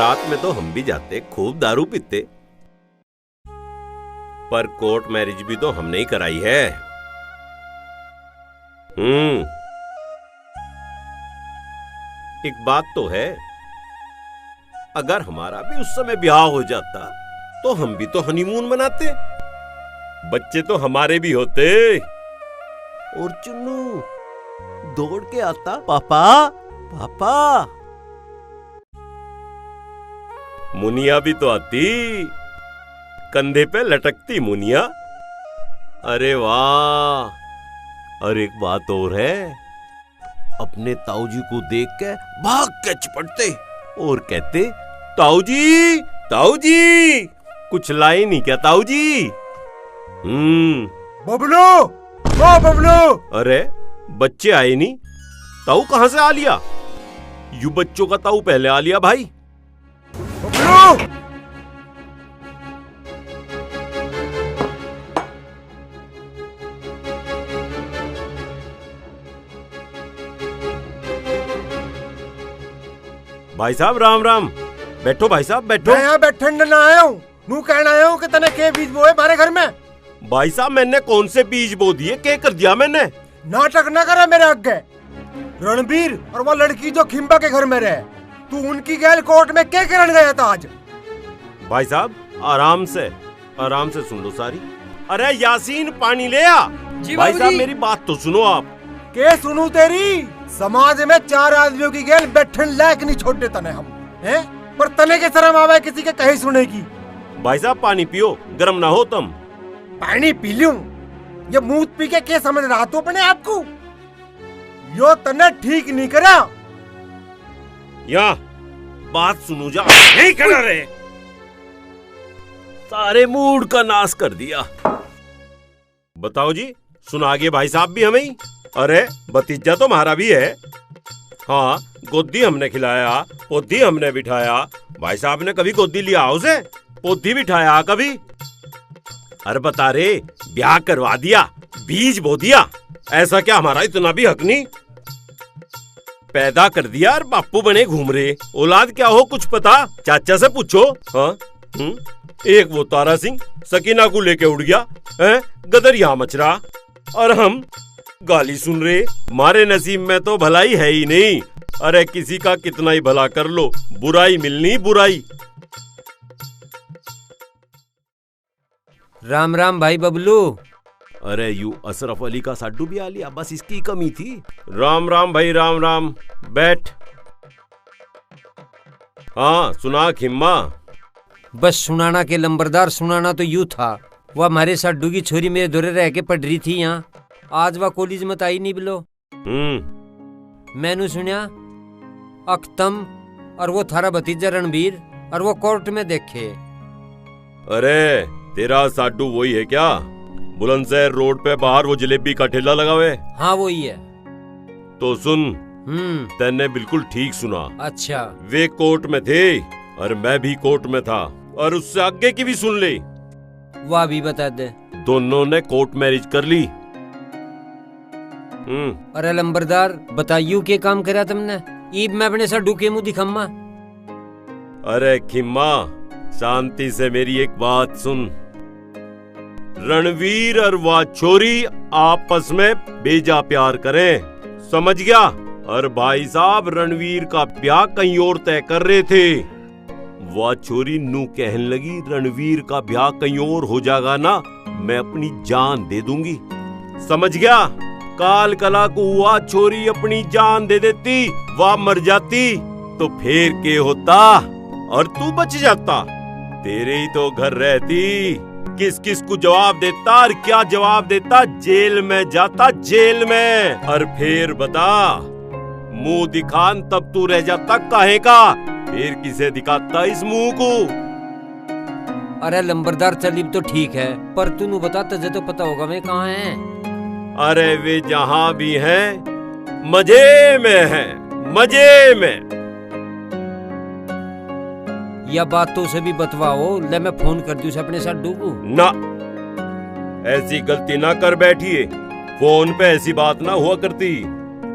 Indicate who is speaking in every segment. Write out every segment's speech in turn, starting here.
Speaker 1: बारात में तो हम भी जाते, खूब दारू पीते, पर कोर्ट मैरिज भी तो हमने ही कराई है। एक बात तो है, अगर हमारा भी उस समय ब्याह हो जाता तो हम भी तो हनीमून मनाते, बच्चे तो हमारे भी होते, और चुन्नू दौड़ के आता, पापा पापा। मुनिया भी तो आती, कंधे पे लटकती मुनिया। अरे वाह। और एक बात और है, अपने ताऊ जी को देख के भाग के चिपटते और कहते, ताऊ जी, ताऊ जी, कुछ लाई नहीं क्या ताऊ जी?
Speaker 2: बबलू, ओ बबलू।
Speaker 1: अरे बच्चे आए नहीं, ताऊ कहां से आ लिया? यू बच्चों का ताऊ पहले आ लिया भाई।
Speaker 2: बबलू,
Speaker 1: भाई साहब राम राम। बैठो भाई साहब बैठो।
Speaker 2: मैं यहाँ बैठने न आया हूँ, नू कहना आया हूँ कि तने के बीज बोए हमारे घर में।
Speaker 1: भाई साहब मैंने कौन से बीज बो दिए, क्या कर दिया मैंने?
Speaker 2: नाटक न करे मेरे आगे। रणबीर और वो लड़की जो खिम्बा के घर में रहे, तू उनकी गैल कोर्ट में क्या करने गया था आज?
Speaker 1: भाई साहब आराम से सुन लो सारी। अरे यासीन पानी ले आ। भाई साहब मेरी बात तो सुनो आप।
Speaker 2: के सुनू तेरी? समाज में 4 आदमियों की गैल बैठन लायक नहीं छोड़ते तने हम, हैं? पर तने के शर्म आवे किसी के कहीं सुनेगी।
Speaker 1: भाई साहब पानी पियो, गरम ना हो तुम।
Speaker 2: पानी पी लूं? ये मुंह पी के क्या समझ रहा तू अपने आप को? यो तने ठीक नहीं करा।
Speaker 1: या बात सुनो जा, नहीं करा रे, सारे मूड का नाश कर दिया। बताओ जी, सुना गए भाई साहब भी हमें ही? अरे भतीजा तो हमारा भी है। हाँ, गोदी हमने खिलाया, पोती हमने बिठाया। भाई साहब ने कभी गोदी लिया उसे? पोती बिठाया कभी? अरे बता रे, ब्याह करवा दिया, बीज बो दिया, ऐसा क्या हमारा इतना भी हक नहीं? पैदा कर दिया और बापू बने घूम रहे। औलाद क्या हो कुछ पता? चाचा से पूछो। हाँ एक वो तारा सिंह सकीना को लेके उड़ गया है, गदर यहाँ मच रहा, और हम गाली सुन रहे। हमारे नसीब में तो भलाई है ही नहीं। अरे किसी का कितना ही भला कर लो, बुराई मिलनी बुराई।
Speaker 3: राम राम भाई बबलू।
Speaker 1: अरे यू अशरफ अली का साडू भी आ लिया, बस इसकी कमी थी। राम राम भाई राम राम, बैठ। हाँ सुना खिम्मा।
Speaker 3: बस सुनाना के लंबरदार, सुनाना तो यूं था, वह हमारे साडू की छोरी मेरे दोरे रह के पढ़ रही थी यहाँ, आज वह कॉलेज में आई नहीं बिलो। मैंने सुनिया अख्तम और वो थारा भतीजा रणबीर और वो कोर्ट में देखे।
Speaker 1: अरे तेरा साडू वही है क्या, बुलंदशहर रोड पे बाहर वो जलेबी का ठेला लगा हुआ है?
Speaker 3: हाँ वही है।
Speaker 1: तो सुन, तैने बिल्कुल ठीक सुना।
Speaker 3: अच्छा।
Speaker 1: वे कोर्ट में थे और मैं भी कोर्ट में था, और उससे आगे की भी सुन ले।
Speaker 3: वह भी बता दे।
Speaker 1: दोनों ने कोर्ट मैरिज कर ली।
Speaker 3: अरे लंबरदार बताइयो के काम करा तुमने? ईब मैं अपने साडू के मुंह दिखम्मा।
Speaker 1: अरे खिम्मा शांति से मेरी एक बात सुन। रणवीर और वह छोरी आपस में बेजा प्यार करें, समझ गया? और भाई साहब रणवीर का ब्याह कहीं और तय कर रहे थे। वह छोरी नू कहने लगी, रणवीर का ब्याह कहीं और हो जाएगा ना, मैं अपनी जान दे दूंगी। समझ गया? काल कला को हुआ छोरी अपनी जान दे देती, वह मर जाती तो फिर के होता और तू बच जाता। तेरे ही तो घर रहती, किस किस को जवाब देता और क्या जवाब देता? जेल में जाता, जेल में। और फिर बता, मुंह दिखान तब तू रह जाता काहे का? फिर किसे दिखाता इस मुंह को?
Speaker 3: अरे लंबरदार चलीब तो ठीक है, पर तू बता, तुझे तो पता होगा मैं कहाँ है?
Speaker 1: अरे वे जहाँ भी हैं मजे में हैं, मजे में।
Speaker 3: यह बात तो उसे भी बतवाओ, ले मैं फोन कर दूं अपने साडू को।
Speaker 1: ना, ऐसी गलती ना कर बैठिए, फोन पे ऐसी बात ना हुआ करती।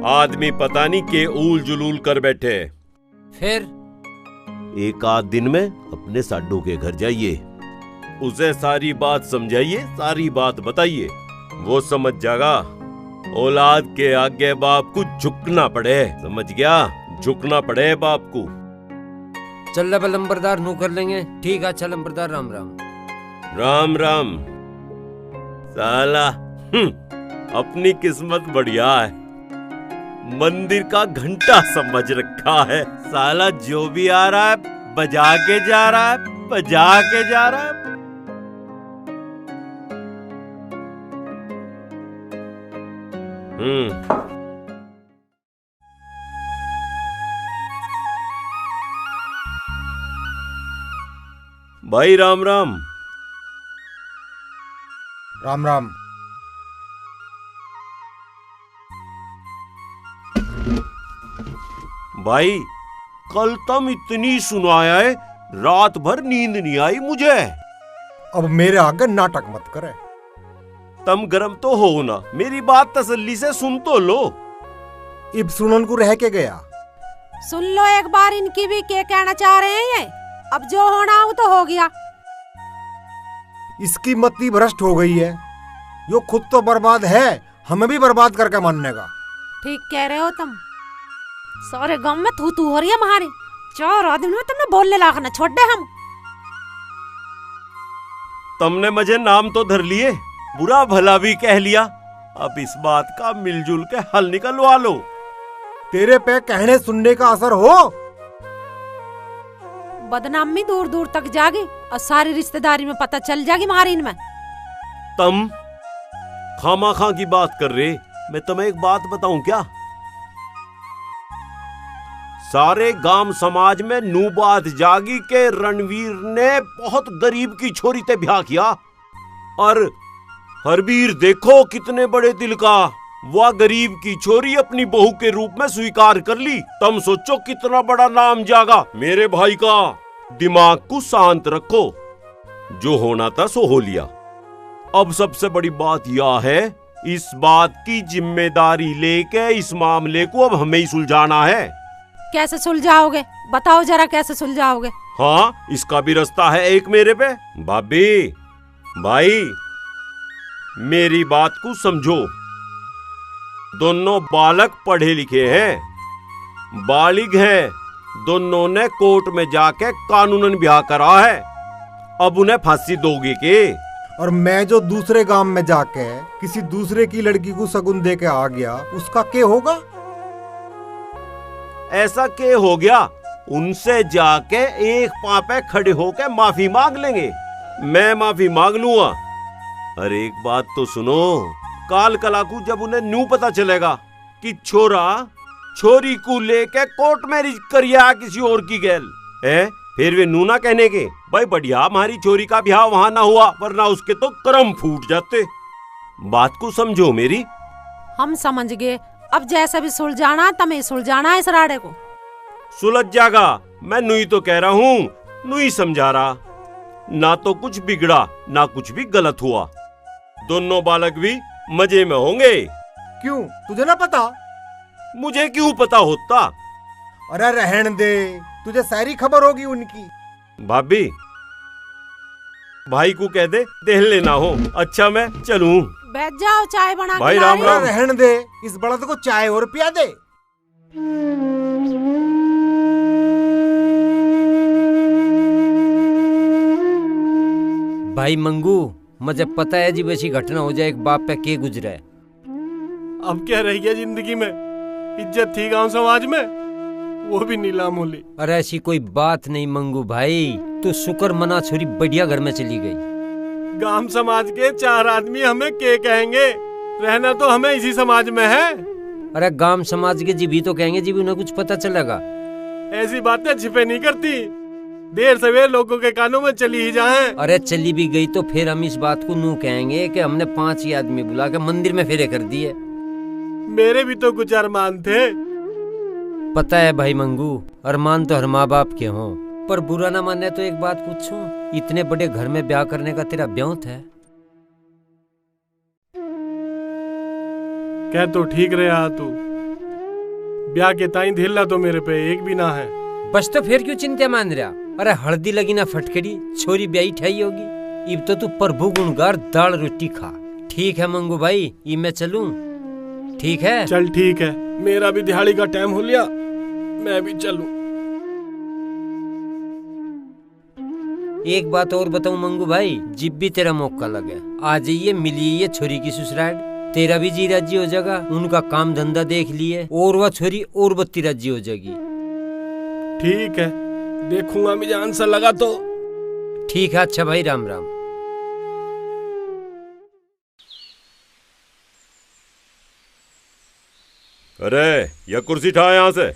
Speaker 1: आदमी पता नहीं के ऊल जुलूल कर बैठे।
Speaker 3: फिर
Speaker 1: एक आध दिन में अपने साडू के घर जाइए, उसे सारी बात समझाइए, सारी बात बताइए, वो समझ जाएगा। औलाद के आगे बाप को झुकना पड़े, समझ गया? झुकना पड़े बाप को।
Speaker 3: चल रहा लंबरदार, नू कर लेंगे। ठीक है, अच्छा लंबरदार, राम राम।
Speaker 1: राम राम। साला अपनी किस्मत बढ़िया है, मंदिर का घंटा समझ रखा है। साला जो भी आ रहा है बजा के जा रहा है, बजा के जा रहा है। भाई राम राम।
Speaker 2: राम राम।
Speaker 1: भाई कल तुम इतनी सुनाया है, रात भर नींद नहीं आई मुझे।
Speaker 2: अब मेरे आगे नाटक मत करे।
Speaker 1: तुम गरम तो हो ना, मेरी बात तसल्ली से सुन तो लो।
Speaker 2: इब सुनन को रह के गया।
Speaker 4: सुन लो एक बार, इनकी भी क्या कहना चाह रहे हैं ये। अब जो होना वो तो हो गया।
Speaker 2: इसकी मति भ्रष्ट हो गई है, यो खुद तो बर्बाद है, हमें भी बर्बाद करके मानने का।
Speaker 4: ठीक कह रहे हो तुम। सारे गांव में थू थू हो रही है हमारी। 4 आदमी में तुमने बोलने लायक न छोड़ दे हम।
Speaker 1: तुमने मुझे नाम तो धर लिए, बुरा भला भी कह लिया। अब इस बात का मिलजुल के हल निकलवा लो।
Speaker 2: तेरे पे कहने सुनने का असर हो।
Speaker 4: बदनामी दूर दूर तक जागी और सारी रिश्तेदारी में पता चल जाएगी हमारी इनमें।
Speaker 1: तुम खामा की बात कर रहे, मैं तुम्हें एक बात बताऊं क्या? सारे गांव समाज में नू बात जागी के रणवीर ने बहुत गरीब की छोरी ते ब्याह किया, और हरवीर देखो कितने बड़े दिल का, वह गरीब की छोरी अपनी बहू के रूप में स्वीकार कर ली। तुम सोचो कितना बड़ा नाम जागा मेरे भाई का। दिमाग को शांत रखो, जो होना था सो हो लिया। अब सबसे बड़ी बात यह है, इस बात की जिम्मेदारी लेके इस मामले को अब हमें ही सुलझाना है।
Speaker 4: कैसे सुलझाओगे? बताओ जरा कैसे सुलझाओगे?
Speaker 1: हाँ, इसका भी रास्ता है एक मेरे पे। भाभी भाई मेरी बात को समझो। दोनों बालक पढ़े लिखे हैं, बालिग हैं, दोनों ने कोर्ट में जाके कानूनन ब्याह करा है। अब उन्हें फांसी दोगे के?
Speaker 2: और मैं जो दूसरे गांव में जाके किसी दूसरे की लड़की को सगुन दे के आ गया, उसका क्या होगा?
Speaker 1: ऐसा के हो गया, उनसे जाके एक पांव पे खड़े होके माफी मांग लेंगे। मैं माफी मांग लूंगा। अरे एक बात तो सुनो, काल कला को जब उन्हें न्यू पता चलेगा कि छोरा छोरी को लेके कोर्ट मैरिज करिया किसी और की गैल है, फिर वे नू ना कहने के भाई बढ़िया हमारी छोरी का ब्याह वहां ना हुआ, वरना उसके तो कर्म फूट जाते। बात को समझो मेरी।
Speaker 4: हम समझ गए। अब जैसा भी सुलझाना तमें सुलझाना है इस राड़े को।
Speaker 1: सुलझ जाएगा, मैं नू ही तो कह रहा हूँ, नू ही समझा रहा। ना तो कुछ बिगड़ा ना कुछ भी गलत हुआ, दोनों बालक भी मजे में होंगे।
Speaker 2: क्यों, तुझे ना पता?
Speaker 1: मुझे क्यों पता होता?
Speaker 2: अरे रहन दे, तुझे सारी खबर होगी उनकी।
Speaker 1: भाभी भाई को कह दे देख लेना हो। अच्छा मैं चलूं?
Speaker 4: बैठ जाओ, चाय बना
Speaker 1: भाई
Speaker 4: के
Speaker 1: राम
Speaker 4: ला रही
Speaker 1: राम।
Speaker 4: हूँ।
Speaker 2: रहन दे, इस बड़द को चाय और पिया दे।
Speaker 3: भाई मंगू, मुझे पता है जी वैसी घटना हो जाए, एक बाप पे के गुजरा है।
Speaker 5: अब क्या रह गया जिंदगी में? इज्जत थी गांव समाज में, वो भी नीलाम होली।
Speaker 3: अरे ऐसी कोई बात नहीं मंगू भाई, तू शुक्र मना, छोरी बढ़िया घर में चली गई।
Speaker 5: गांव समाज के 4 आदमी हमें के कहेंगे? रहना तो हमें इसी समाज में है।
Speaker 3: अरे गांव समाज के जी भी तो कहेंगे, जी भी उन्हें कुछ पता चलेगा।
Speaker 5: ऐसी बातें छिपे नहीं करती, देर सवेर लोगों के कानों में चली ही जाएं।
Speaker 3: अरे चली भी गई तो फिर हम इस बात को नू कहेंगे कि हमने 5 ही आदमी बुला के मंदिर में फेरे कर दिए।
Speaker 5: मेरे भी तो कुछ अरमान थे।
Speaker 3: पता है भाई मंगू, अरमान तो हर माँ बाप के हों, पर बुरा ना माने तो एक बात पूछूं, इतने बड़े घर में ब्याह करने का तेरा ब्याह है?
Speaker 5: कह तो ठीक रहा तू, ब्याह के ताई ढीला तो मेरे पे एक भी ना है।
Speaker 3: बस तो फिर क्यों चिंता मान रहा? अरे हल्दी लगी ना फटकड़ी, छोरी ब्याही ठाई होगी। इब तो तू प्रभु गुणगार दाल रोटी खा। ठीक है मंगू भाई, ये मैं चलूं? ठीक है
Speaker 5: चल ठीक है, मेरा भी दिहाड़ी का टाइम हो लिया, मैं भी चलूं।
Speaker 3: एक बात और बताऊं मंगू भाई, जिब भी तेरा मौका लगे आ जाइए, मिलिए ये छोरी की ससुराल। तेरा भी जी राजी हो जाएगा, उनका काम धंधा देख लिए, और वह छोरी और बत्ती राजी हो जाएगी।
Speaker 5: ठीक है, देखूंगा मिजान सा लगा तो।
Speaker 3: ठीक है, अच्छा भाई, राम राम।
Speaker 1: अरे यह कुर्सी उठा यहाँ से।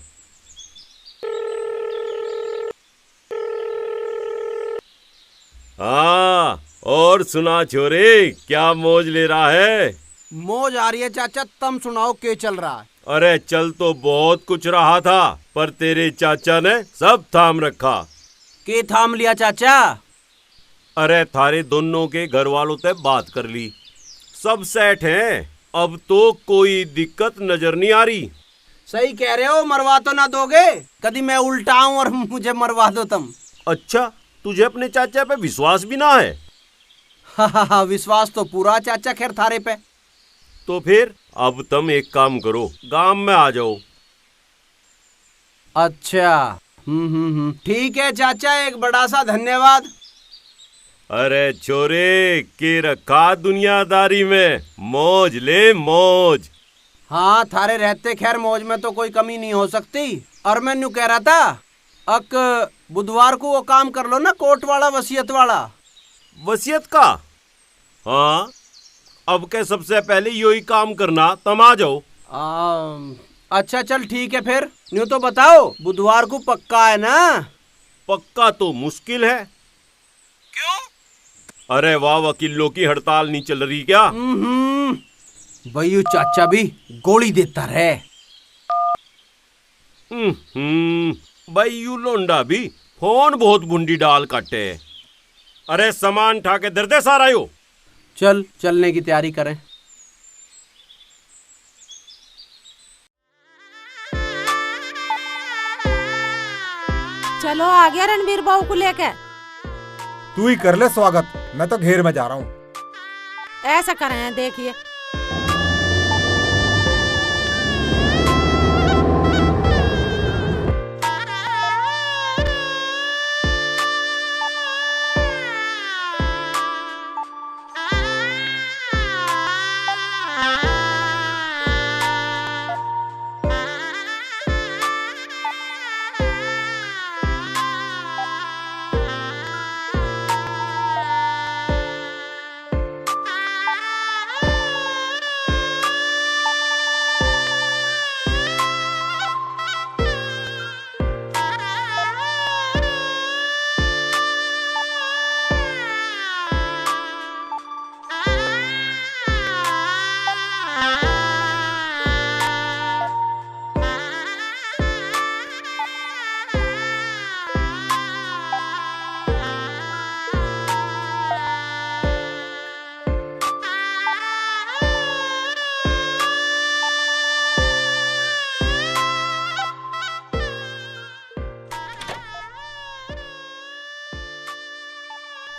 Speaker 1: हाँ, और सुना छोरे, क्या मौज ले रहा है?
Speaker 6: मौज आ रही है चाचा, तुम सुनाओ क्या चल रहा है?
Speaker 1: अरे चल तो बहुत कुछ रहा था, पर तेरे चाचा ने सब थाम रखा।
Speaker 6: के थाम लिया चाचा?
Speaker 1: अरे थारे दोनों के घर वालों से बात कर ली, सब सेट हैं, अब तो कोई दिक्कत नजर नहीं आ रही।
Speaker 6: सही कह रहे हो, मरवा तो ना दोगे? कभी मैं उल्टा हूँ और मुझे मरवा दो तुम।
Speaker 1: अच्छा, तुझे अपने चाचा पे विश्वास भी ना है?
Speaker 6: हाँ, विश्वास तो पूरा चाचा, खैर थारे पे।
Speaker 1: तो फिर अब तुम एक काम करो, गांव में आ जाओ।
Speaker 6: अच्छा, ठीक है चाचा, एक बड़ा सा धन्यवाद।
Speaker 1: अरे छोरे, के रखा दुनियादारी में, मौज ले मौज।
Speaker 6: हाँ, थारे रहते खैर मौज में तो कोई कमी नहीं हो सकती। और मैं न्यू कह रहा था, अक बुधवार को वो काम कर लो ना, कोर्ट वाला, वसीयत वाला।
Speaker 1: वसीयत का? हाँ, अब के सबसे पहले यही काम करना, तुम आ जाओ।
Speaker 6: अच्छा चल ठीक है, फिर न्यू तो बताओ, बुधवार को पक्का है ना?
Speaker 1: पक्का तो मुश्किल है।
Speaker 6: क्यों?
Speaker 1: अरे वाह, वकीलों की हड़ताल नहीं चल रही क्या?
Speaker 6: भैयू चाचा भी गोली देता रहे।
Speaker 1: भाई यू लोंडा भी फोन बहुत बुंडी डाल काटे। अरे सामान उठा के दर दे सारा यो।
Speaker 6: चल, चलने की तैयारी करें।
Speaker 4: चलो आ गया रणवीर बाबू को लेके।
Speaker 2: तू ही कर ले स्वागत, मैं तो घेर में जा रहा हूँ।
Speaker 4: ऐसा करें, देखिए।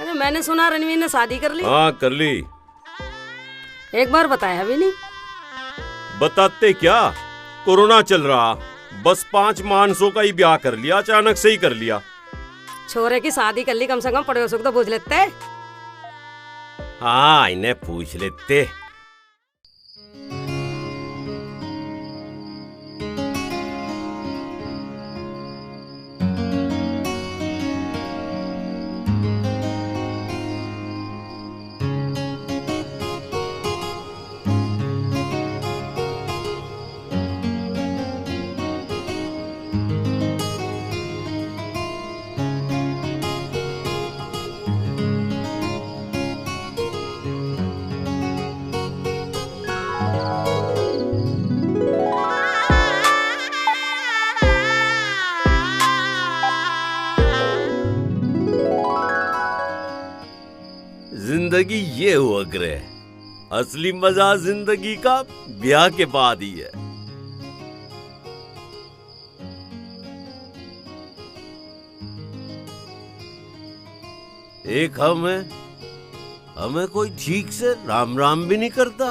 Speaker 7: अरे मैंने सुना रणवीर ने शादी कर ली।
Speaker 1: हाँ कर ली।
Speaker 7: एक बार बताया भी नहीं।
Speaker 1: बताते क्या, कोरोना चल रहा, बस 5 मानसों का ही ब्याह कर लिया, अचानक से ही कर लिया।
Speaker 7: छोरे की शादी कर ली, कम से कम पड़ोसों को तो पूछ लेते।
Speaker 1: हाँ, इन्हें पूछ लेते। जिंदगी ये हुआ करे, असली मजा जिंदगी का ब्याह के बाद ही है। एक हमें कोई ठीक से राम राम भी नहीं करता,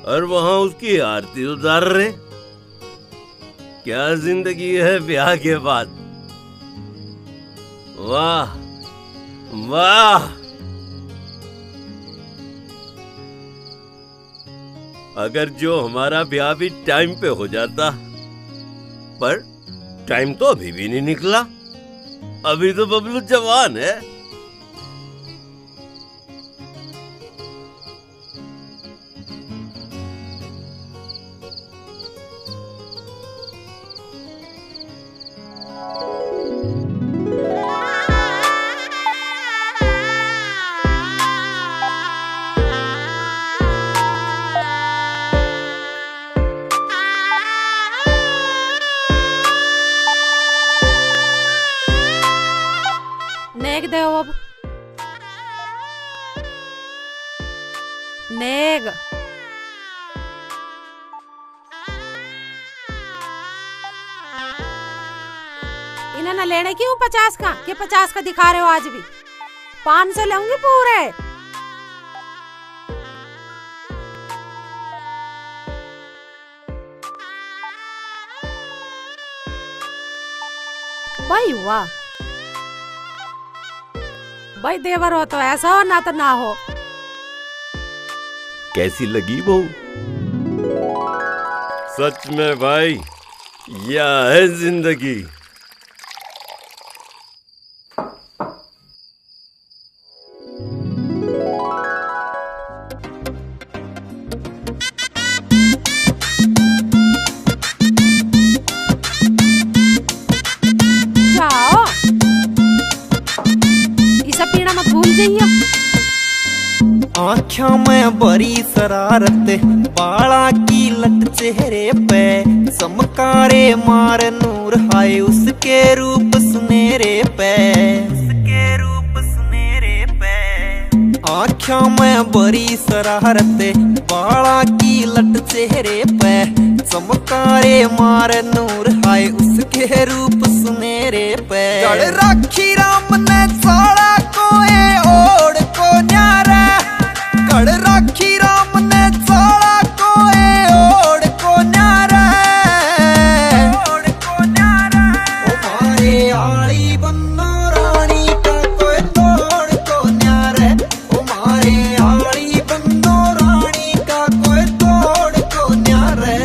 Speaker 1: और वहां उसकी आरती उतार रहे। क्या जिंदगी है ब्याह के बाद। वाह वाह। अगर जो हमारा ब्याह भी टाइम पे हो जाता, पर टाइम तो अभी भी नहीं निकला। अभी तो बबलू जवान है।
Speaker 4: नेग दे अब नेग। इन्हें न लेने क्यों 50 का? कि 50 का दिखा रहे हो आज भी? 500 लेंगे पूरे। भाई वाह भाई, देवर हो तो ऐसा हो, ना तो ना हो।
Speaker 1: कैसी लगी बहू? सच में भाई, यह है जिंदगी।
Speaker 4: जाओ, इसे पीना मत भूल जाइए।
Speaker 8: आँखों में बड़ी शरारत, बाला की लट चेहरे पे, चमकारे मार नूर हाय उसके रूप सुनहरे पे, उसके रूप सुनहरे पे। आँखों में बड़ी शरारत, बाला की लट चेहरे पे, चमकारे मार नूर हाय उसके रूप सुनहरे पे। गड़ राखी राम ने साड़ा कोए ओढ़ को न्यारा, गड़ राखी राम ने साड़ा कोए ओढ़ को न्यारा, ओढ़ को न्यारा। ओ मारे आली बन्नो रानी का कोई तोड़ को न्यारा, ओ मारे आली बन्नो रानी का कोई तोड़ को न्यारा।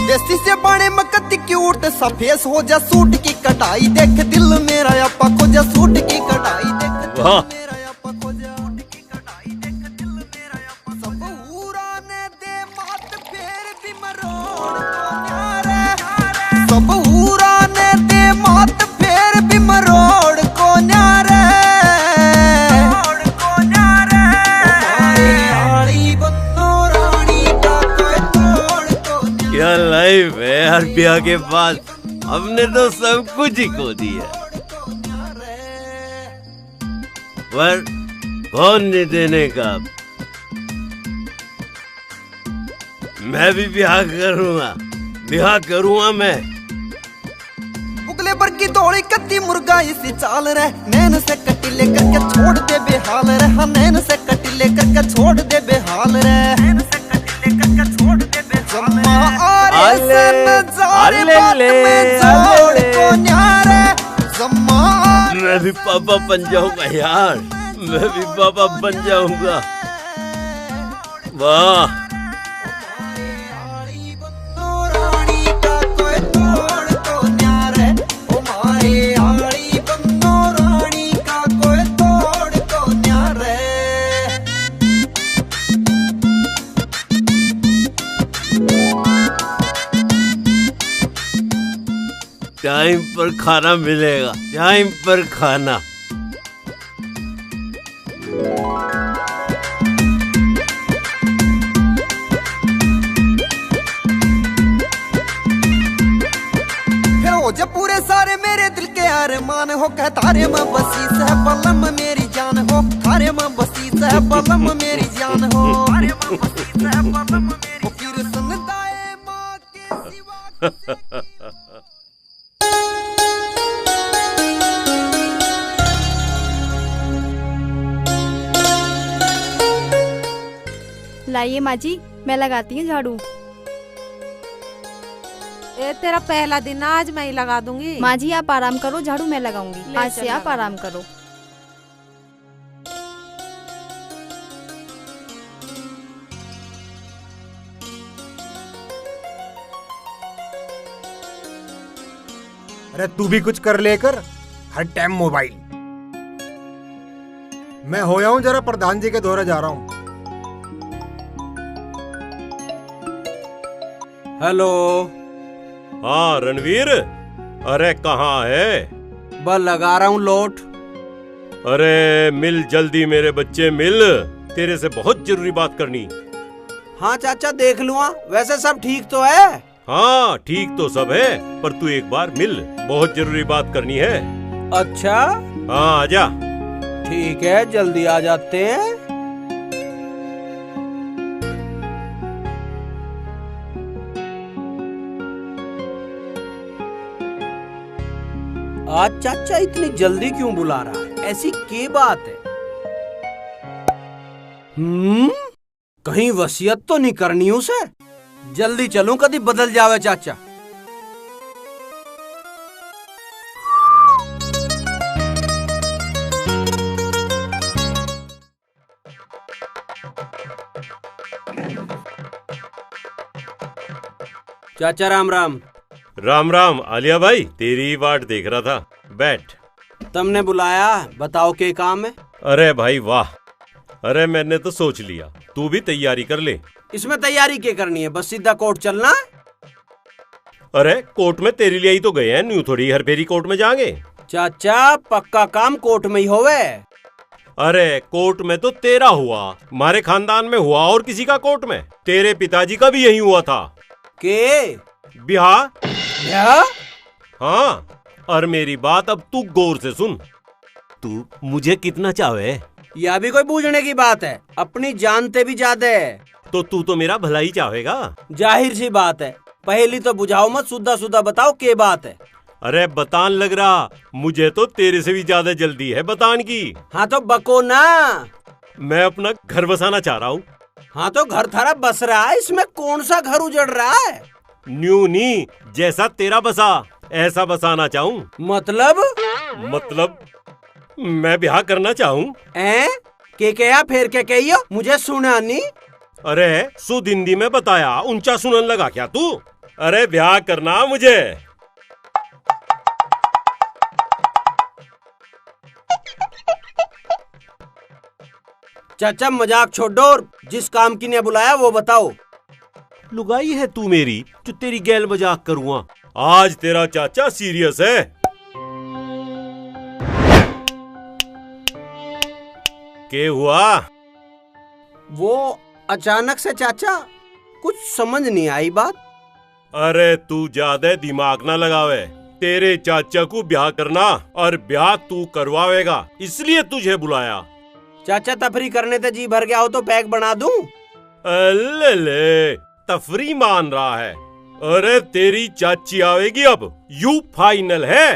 Speaker 8: देसी से बने मकती क्यूट सा फेस हो जा सूट की कटाई, देख दिल मेरा आपा खो जा सूट की कटाई, देख दिल
Speaker 1: वाह।
Speaker 8: मेरा आपा खो जा सूट की कटाई, देख दिल मेरा आपा। सब हूरा ने दे मात फेर भी मरोड़ को न्यारे, सब हूरा ने दे मात फेर भी मरोड़ को न्यारे, मरोड़ को न्यारे। हमारे आली बन्नो रानी का कोई तोड़ को न्यारे।
Speaker 1: क्या लाइफ है यार ब्याह के बाद। हमने तो सब कुछ ही खो दिया, पर कौन नहीं देने का। मैं भी ब्याह करूंगा मैं।
Speaker 8: उगले पर की दौड़ी कत्ती मुर्गा इसी चाल रे, नैन से कटिले करके छोड़ दे बेहाल रे, हाँ नैन से कटिले करके छोड़ दे बेहाल रे, नैन से कटिले करके छोड़ दे बेहाल रे। आरे से नजारे बात में जोड़ को न्यारे, जम्मा
Speaker 1: मैं भी पापा बन जाऊंगा यार, मैं भी पापा बन जाऊंगा। वाह।
Speaker 8: आली बन्नो रानी का कोई तोड़ को न्यारे, ओ मारे आली बन्नो रानी का कोई तोड़ को न्यारे।
Speaker 1: टाइम पर खाना मिलेगा, टाइम पर खाना।
Speaker 8: अरे मान हो कह थारे में बसी सह बलम मेरी जान हो, थारे में बसी सह बलम मेरी जान हो, थारे में बसी सह बलम मेरी फिर सुनदाए माँ के सिवा।
Speaker 9: लाइए माँ जी, मैं लगाती हूँ झाड़ू।
Speaker 4: ये तेरा पहला दिन, आज मैं ही लगा दूंगी।
Speaker 9: माँ जी आप आराम करो, झाड़ू मैं लगाऊंगी। आज से आप आराम करो।
Speaker 2: अरे तू भी कुछ कर लेकर, हर टाइम मोबाइल। मैं होया हूँ जरा प्रधान जी के दौरे जा रहा हूँ।
Speaker 6: हेलो।
Speaker 1: हाँ रणवीर, अरे कहाँ है?
Speaker 6: बस लगा रहा हूँ लोट।
Speaker 1: अरे मिल जल्दी मेरे बच्चे मिल, तेरे से बहुत जरूरी बात करनी।
Speaker 6: हाँ चाचा देख लूँगा, वैसे सब ठीक तो है?
Speaker 1: हाँ ठीक तो सब है, पर तू एक बार मिल, बहुत जरूरी बात करनी है।
Speaker 6: अच्छा
Speaker 1: हाँ आजा।
Speaker 6: ठीक है, जल्दी आ जाते हैं। आज चाचा इतनी जल्दी क्यों बुला रहा है? ऐसी क्या बात है? कहीं वसीयत तो नहीं करनी उसे? जल्दी चलूं, कभी बदल जावे चाचा। चाचा राम राम।
Speaker 1: राम राम आलिया भाई, तेरी ही वाट देख रहा था, बैठ।
Speaker 6: तुमने बुलाया, बताओ क्या काम है?
Speaker 1: अरे भाई वाह, अरे मैंने तो सोच लिया, तू भी तैयारी कर ले।
Speaker 6: इसमें तैयारी क्या करनी है, बस सीधा कोर्ट चलना है।
Speaker 1: अरे कोर्ट में तेरे लिए ही तो गए हैं, न्यू थोड़ी हर फेरी कोर्ट में जाएंगे।
Speaker 6: चाचा पक्का काम कोर्ट में ही होवे।
Speaker 1: अरे कोर्ट में तो तेरा हुआ, हमारे खानदान में हुआ और किसी का कोर्ट में? तेरे पिताजी का भी यही हुआ था।
Speaker 6: के
Speaker 1: ब्याह?
Speaker 6: ब्याह?
Speaker 1: हाँ, और मेरी बात अब तू गौर से सुन। तू मुझे कितना चाहे?
Speaker 6: यह भी कोई पूछने की बात है? अपनी जानते भी ज्यादा है।
Speaker 1: तो तू तो मेरा भला ही चाहेगा।
Speaker 6: जाहिर सी बात है, पहली तो बुझाओ मत, सुद्धा सुद्धा बताओ क्या बात है।
Speaker 1: अरे बतान लग रहा, मुझे तो तेरे से भी ज्यादा जल्दी है बतान की।
Speaker 6: हाँ तो बको ना।
Speaker 1: मैं अपना घर बसाना चाह रहा हूँ।
Speaker 6: हाँ तो घर थारा बस रहा है, इसमें कौन सा घर उजड़ रहा है?
Speaker 1: न्यू नी, जैसा तेरा बसा ऐसा बसाना चाहूँ। मतलब मैं ब्याह करना चाहूँ।
Speaker 6: के क्या फिर के कहियो, मुझे सुना नहीं।
Speaker 1: अरे सुध हिंदी में बताया, ऊंचा सुनन लगा क्या तू? अरे ब्याह करना मुझे।
Speaker 6: चाचा मजाक छोड़ो और जिस काम की ने बुलाया वो बताओ।
Speaker 1: लुगाई है तू मेरी जो तेरी गैल मजाक करूँगा? आज तेरा चाचा सीरियस है। क्या हुआ?
Speaker 6: वो अचानक से चाचा, कुछ समझ नहीं आई बात।
Speaker 1: अरे तू ज्यादा दिमाग ना लगावे, तेरे चाचा को ब्याह करना और ब्याह तू करवावेगा, इसलिए तुझे बुलाया।
Speaker 6: चाचा तफरी करने ते जी भर गया हो तो पैक बना दूं?
Speaker 1: ले तफरी मान रहा है। अरे तेरी चाची आवेगी अब, यू फाइनल है।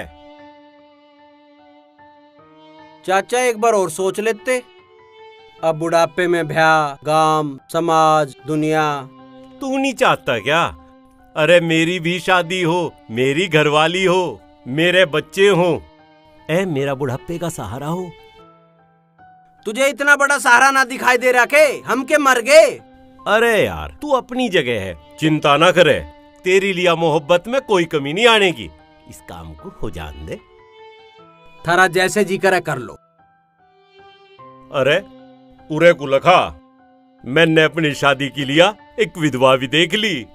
Speaker 6: चाचा एक बार और सोच लेते, अब बुढ़ापे में ब्याह, गांव, समाज, दुनिया।
Speaker 1: तू नहीं चाहता क्या? अरे मेरी भी शादी हो, मेरी घरवाली हो, मेरे बच्चे हो, मेरा बुढ़ापे का सहारा हो।
Speaker 6: तुझे इतना बड़ा सहारा ना दिखाई दे रहा के? हम के मर गए।
Speaker 1: अरे यार तू अपनी जगह है, चिंता ना करे, तेरी लिया मोहब्बत में कोई कमी नहीं आने की। इस काम को हो जान दे।
Speaker 6: थारा जैसे जी करे कर लो।
Speaker 1: अरे उरे को लखा, मैंने अपनी शादी के लिया एक विधवा भी देख ली।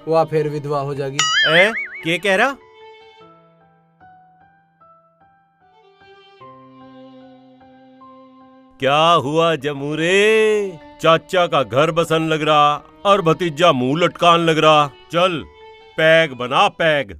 Speaker 6: वह फिर विधवा हो जाएगी।
Speaker 1: क्या कह रहा? क्या हुआ जमूरे? चाचा का घर बसन लग रहा और भतीजा मुंह लटकान लग रहा। चल पैग बना पैग।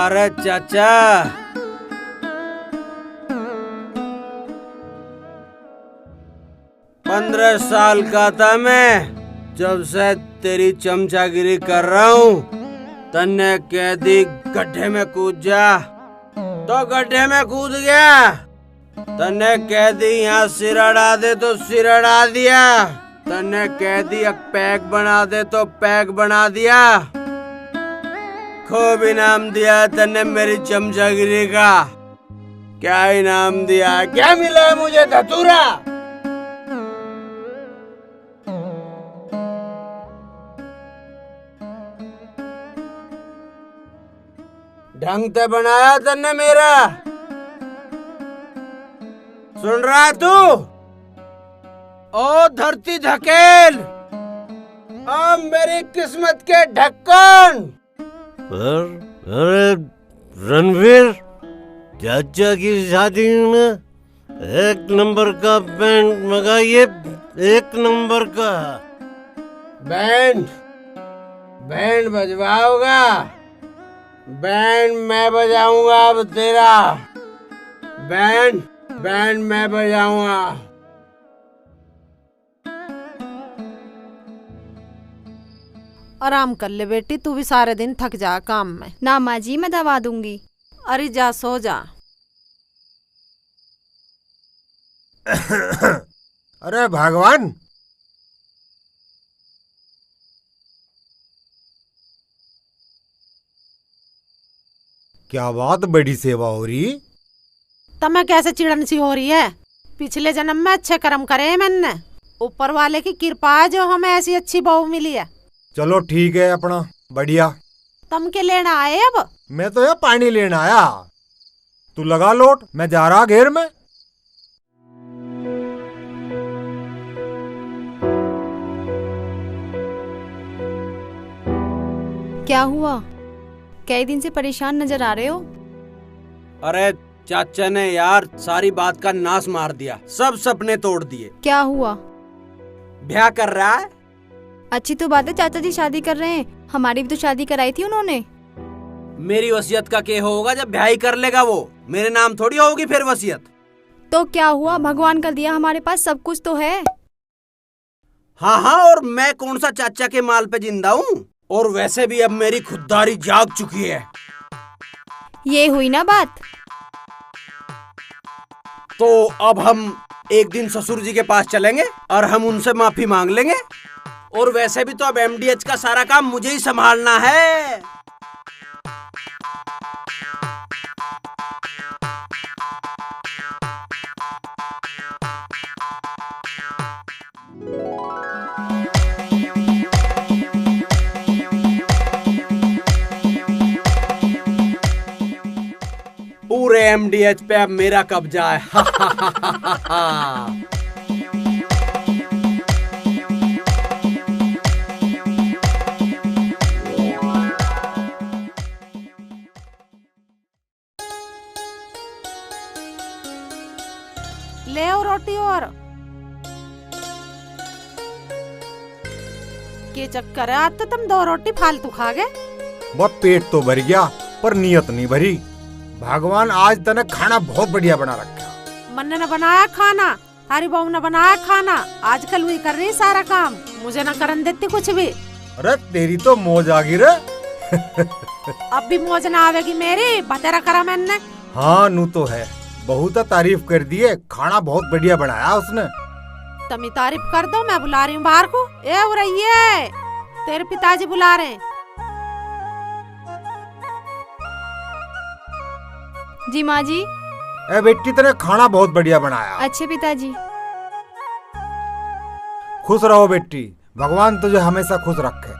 Speaker 6: बात है चाचा। 15 साल का था मैं जब से तेरी चमचागिरी कर रहा हूँ। तन्ने कह दी गड्ढे में कूद जा तो गड्ढे में कूद गया। तन्ने कह दी यहाँ सिर अड़ा दे तो सिर अड़ा दिया। तन्ने कह दी एक पैक बना दे तो पैक बना दिया। खूब इनाम दिया तन्ने मेरी चमचागिरी का। क्या इनाम दिया? क्या मिला है मुझे? धतूरा। ढंग से बनाया तन्ने मेरा। सुन रहा तू? ओ धरती धकेल, अब मेरी किस्मत के ढक्कन।
Speaker 1: अरे रणवीर, चाचा की शादी में 1 नंबर का बैंड मंगाइए, 1 नंबर का।
Speaker 6: बैंड? बैंड बजवाओगा? बैंड मैं बजाऊंगा अब तेरा। बैंड मैं बजाऊंगा।
Speaker 4: आराम कर ले बेटी, तू भी सारे दिन थक जा काम में।
Speaker 9: ना माँ जी, मैं दवा दूंगी।
Speaker 4: अरे जा सो जा।
Speaker 2: अरे भगवान, क्या बात, बड़ी सेवा हो रही।
Speaker 4: तमें कैसे चिड़न सी हो रही है? पिछले जन्म में अच्छे कर्म करे मैंने। ऊपर वाले की कृपा है जो हमें ऐसी अच्छी बहू मिली है।
Speaker 2: चलो ठीक है, अपना बढ़िया।
Speaker 4: तुम के लेना आए अब?
Speaker 2: मैं तो यार पानी लेना आया। तू लगा लोट, मैं जा रहा घेर में।
Speaker 9: क्या हुआ? कई दिन से परेशान नजर आ रहे हो।
Speaker 6: अरे चाचा ने यार सारी बात का नाश मार दिया, सब सपने तोड़ दिए।
Speaker 9: क्या हुआ?
Speaker 6: ब्याह कर रहा है।
Speaker 9: अच्छी तो बात है, चाचा जी शादी कर रहे हैं। हमारी भी तो शादी कराई थी उन्होंने।
Speaker 6: मेरी वसीयत का क्या होगा जब ब्याह ही कर लेगा वो? मेरे नाम थोड़ी होगी फिर वसीयत।
Speaker 9: तो क्या हुआ, भगवान का दिया, हमारे पास सब कुछ तो है।
Speaker 6: हाँ, और मैं कौन सा चाचा के माल पे जिंदा हूँ? और वैसे भी अब मेरी खुददारी जाग चुकी है।
Speaker 9: ये हुई ना बात।
Speaker 6: तो अब हम एक दिन ससुर जी के पास चलेंगे और हम उनसे माफी मांग लेंगे। और वैसे भी तो अब MDH का सारा काम मुझे ही संभालना है। पूरे MDH पे अब मेरा कब्जा है।
Speaker 4: ले आओ रोटी। और के चक्कर है, आज तो तुम 2 रोटी फालतू खा गए।
Speaker 2: बहुत पेट तो भर गया पर नियत नहीं भरी। भगवान आज तने खाना बहुत बढ़िया बना रखा।
Speaker 4: मन्ने ने बनाया खाना, तारी बहू ने बनाया खाना। आजकल वही कर रही सारा काम, मुझे ना करन देती कुछ भी।
Speaker 2: अरे तेरी तो मौज आ गई रे।
Speaker 4: अब भी मौज ना आवेगी मेरी, बतेरा करा मैंने।
Speaker 2: हाँ नू तो है, बहुत तारीफ कर दी है। खाना बहुत बढ़िया बनाया उसने।
Speaker 4: तमी तारीफ कर दो, मैं बुला रही हूँ बाहर को। ए हो रही है, तेरे पिताजी बुला रहे हैं।
Speaker 9: जी माँ जी।
Speaker 2: ए बेटी, तेने खाना बहुत बढ़िया बनाया।
Speaker 9: अच्छे पिताजी।
Speaker 2: खुश रहो बेटी, भगवान तुझे हमेशा खुश रखे।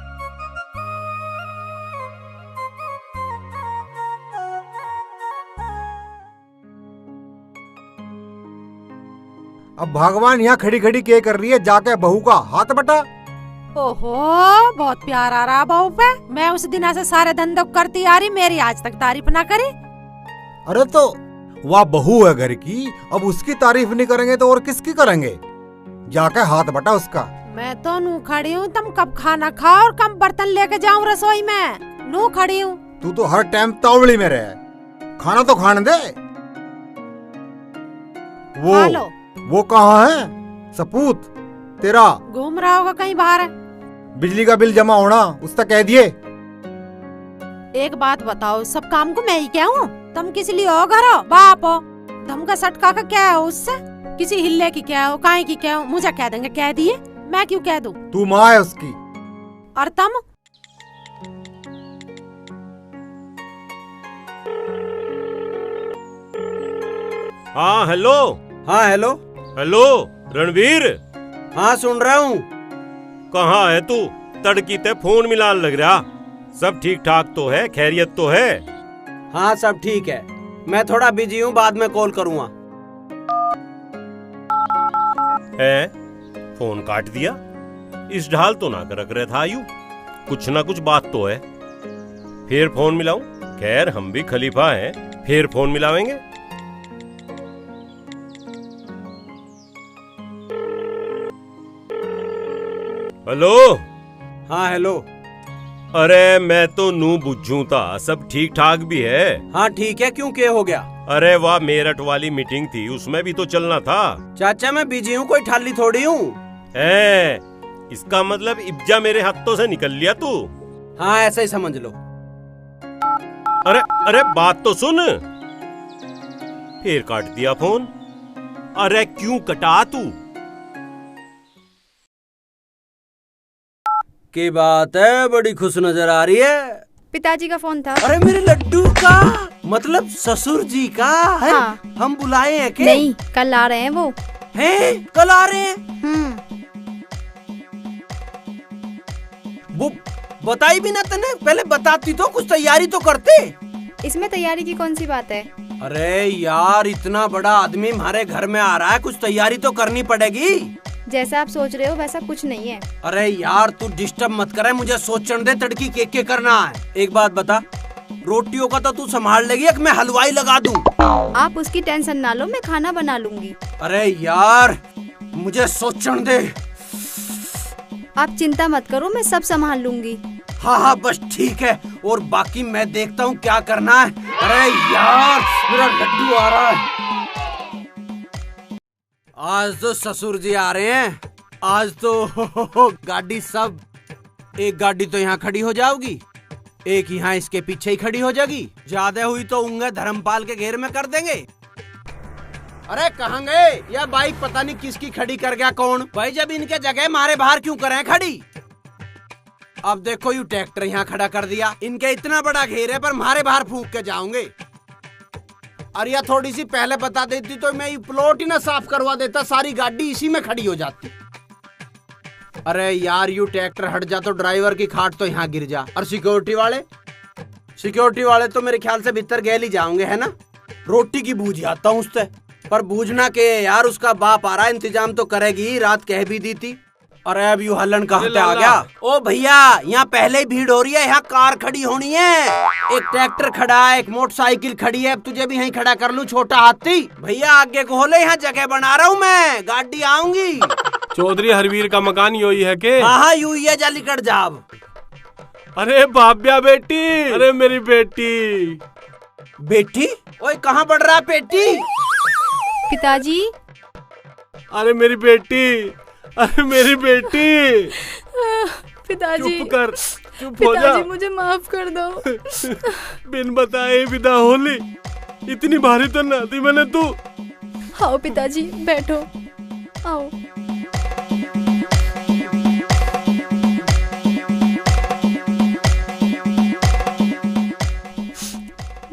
Speaker 2: अब भगवान यहाँ खड़ी खड़ी क्या कर रही है? जाके बहू का हाथ बटा।
Speaker 4: ओहो, बहुत प्यार आ रहा बहू पे। मैं उस दिन से सारे धंधे करती आ रही, मेरी आज तक तारीफ ना करी।
Speaker 2: अरे तो वह बहू है घर की, अब उसकी तारीफ नहीं करेंगे तो और किसकी करेंगे? जाके हाथ बटा उसका।
Speaker 4: मैं तो नू खड़ी हूँ, तुम कब खाना खाओ और कब बर्तन लेके जाऊँ रसोई में। नू खड़ी हूँ,
Speaker 2: तू तो हर टाइम तावड़ी में रहे, खाना तो खाने दे।
Speaker 4: खा लो।
Speaker 2: वो कहाँ है सपूत तेरा?
Speaker 4: घूम रहा होगा कहीं बाहर।
Speaker 2: बिजली का बिल जमा होना उसका कह दिए।
Speaker 4: एक बात बताओ, सब काम को मैं ही क्या हूँ? तुम किस लिए हो घर हो, बाप हो? तुम का सटका का क्या है उससे? किसी हिल्ले की क्या हो, काहे की क्या हो? मुझे कह देंगे, कह दिए, मैं क्यों कह दूं?
Speaker 2: तू माँ है उसकी।
Speaker 4: और तुम?
Speaker 1: हाँ हेलो।
Speaker 6: हाँ हेलो।
Speaker 1: हेलो रणवीर।
Speaker 6: हाँ सुन रहा हूँ।
Speaker 1: कहाँ है तू? तड़की ते फोन मिलान लग रहा। सब ठीक ठाक तो है? खैरियत तो है?
Speaker 6: हाँ सब ठीक है, मैं थोड़ा बिजी हूँ, बाद में कॉल करूँगा।
Speaker 1: है फोन काट दिया? इस ढाल तो ना कर रख रहा था आयु, कुछ ना कुछ बात तो है। फिर फोन मिलाऊं? खैर हम भी खलीफा हैं, फिर फोन मिलावेंगे। हेलो।
Speaker 6: हाँ हेलो।
Speaker 1: अरे मैं तो नू बुझू था, सब ठीक ठाक भी है?
Speaker 6: हाँ ठीक है, क्यों क्या हो गया?
Speaker 1: अरे वाह, मेरठ वाली मीटिंग थी, उसमें भी तो चलना था।
Speaker 6: चाचा मैं बिजी हूँ, कोई ठाली थोड़ी हूँ।
Speaker 1: इसका मतलब इब्जा मेरे हाथों से निकल लिया तू?
Speaker 6: हाँ ऐसा ही समझ लो।
Speaker 1: अरे अरे बात तो सुन। फिर काट दिया फोन। अरे क्यों कटा तू?
Speaker 6: की बात है, बड़ी खुश नजर आ रही है।
Speaker 9: पिताजी का फोन था।
Speaker 6: अरे मेरे लड्डू का, मतलब ससुर जी का है?
Speaker 9: हाँ।
Speaker 6: हम बुलाए हैं क्या?
Speaker 9: नहीं, कल आ रहे हैं वो।
Speaker 6: हैं? कल आ रहे हैं? वो बताई भी ना तने, पहले बताती तो कुछ तैयारी तो करते।
Speaker 9: इसमें तैयारी की कौन सी बात है?
Speaker 6: अरे यार, इतना बड़ा आदमी हमारे घर में आ रहा है, कुछ तैयारी तो करनी पड़ेगी।
Speaker 9: जैसा आप सोच रहे हो वैसा कुछ नहीं है।
Speaker 6: अरे यार तू डिस्टर्ब मत करे, मुझे सोचने दे, तड़की के करना है। एक बात बता, रोटियों का तो तू संभाल लेगी, मैं हलवाई लगा दूं?
Speaker 9: आप उसकी टेंशन ना लो, मैं खाना बना लूंगी।
Speaker 6: अरे यार मुझे सोचने दे।
Speaker 9: आप चिंता मत करो, मैं सब संभाल लूंगी।
Speaker 6: हाँ हाँ बस ठीक है, और बाकी मैं देखता हूँ क्या करना है। अरे यार मेरा लड्डू आ रहा है। आज तो ससुर जी आ रहे हैं, आज तो गाड़ी सब, एक गाड़ी तो यहाँ खड़ी हो जाओगी, एक यहाँ इसके पीछे ही खड़ी हो जाएगी, ज्यादा हुई तो उंगे धर्मपाल के घेर में कर देंगे। अरे कहाँ गए? यह बाइक पता नहीं किसकी खड़ी कर गया कौन भाई, जब इनके जगह मारे बाहर क्यों करें खड़ी। अब देखो यू ट्रैक्टर यहाँ खड़ा कर दिया, इनके इतना बड़ा घेर है पर मारे बाहर फूंक के जाओगे। अरे यार थोड़ी सी पहले बता देती तो मैं ये प्लॉट ही ना साफ करवा देता, सारी गाड़ी इसी में खड़ी हो जाती। अरे यार यू ट्रैक्टर हट जा तो ड्राइवर की खाट तो यहाँ गिर जा। और सिक्योरिटी वाले तो मेरे ख्याल से भीतर गैल ही जाओगे, है ना? रोटी की बूझ आता हूँ उससे, पर बूझना के यार, उसका बाप आ रहा है, इंतजाम तो करेगी, रात कह भी दी थी। अरे अब यू हलन कहाँ पे आ गया? ओ भैया यहाँ पहले ही भीड़ हो रही है, यहाँ कार खड़ी होनी है, एक ट्रैक्टर खड़ा है, एक मोटरसाइकिल खड़ी है, अब तुझे भी यहीं खड़ा कर लूं छोटा हाथी। भैया आगे को होले, यहाँ जगह बना रहा हूँ मैं, गाड़ी आऊंगी।
Speaker 5: चौधरी हरवीर का मकान यही है के?
Speaker 6: हाँ यू ही है, जाली कट जाब।
Speaker 5: अरे भाभ्या बेटी, अरे मेरी बेटी।
Speaker 6: बेटी? ओए कहाँ बढ़ रहा है बेटी?
Speaker 9: पिताजी।
Speaker 5: अरे मेरी बेटी, अरे मेरी बेटी।
Speaker 9: पिताजी
Speaker 5: चुप कर, चुप हो जा।
Speaker 9: पिताजी मुझे माफ कर दो।
Speaker 5: बिन बताए विदा होली, इतनी भारी तो ना थी मैंने तू।
Speaker 9: आओ पिताजी बैठो, आओ।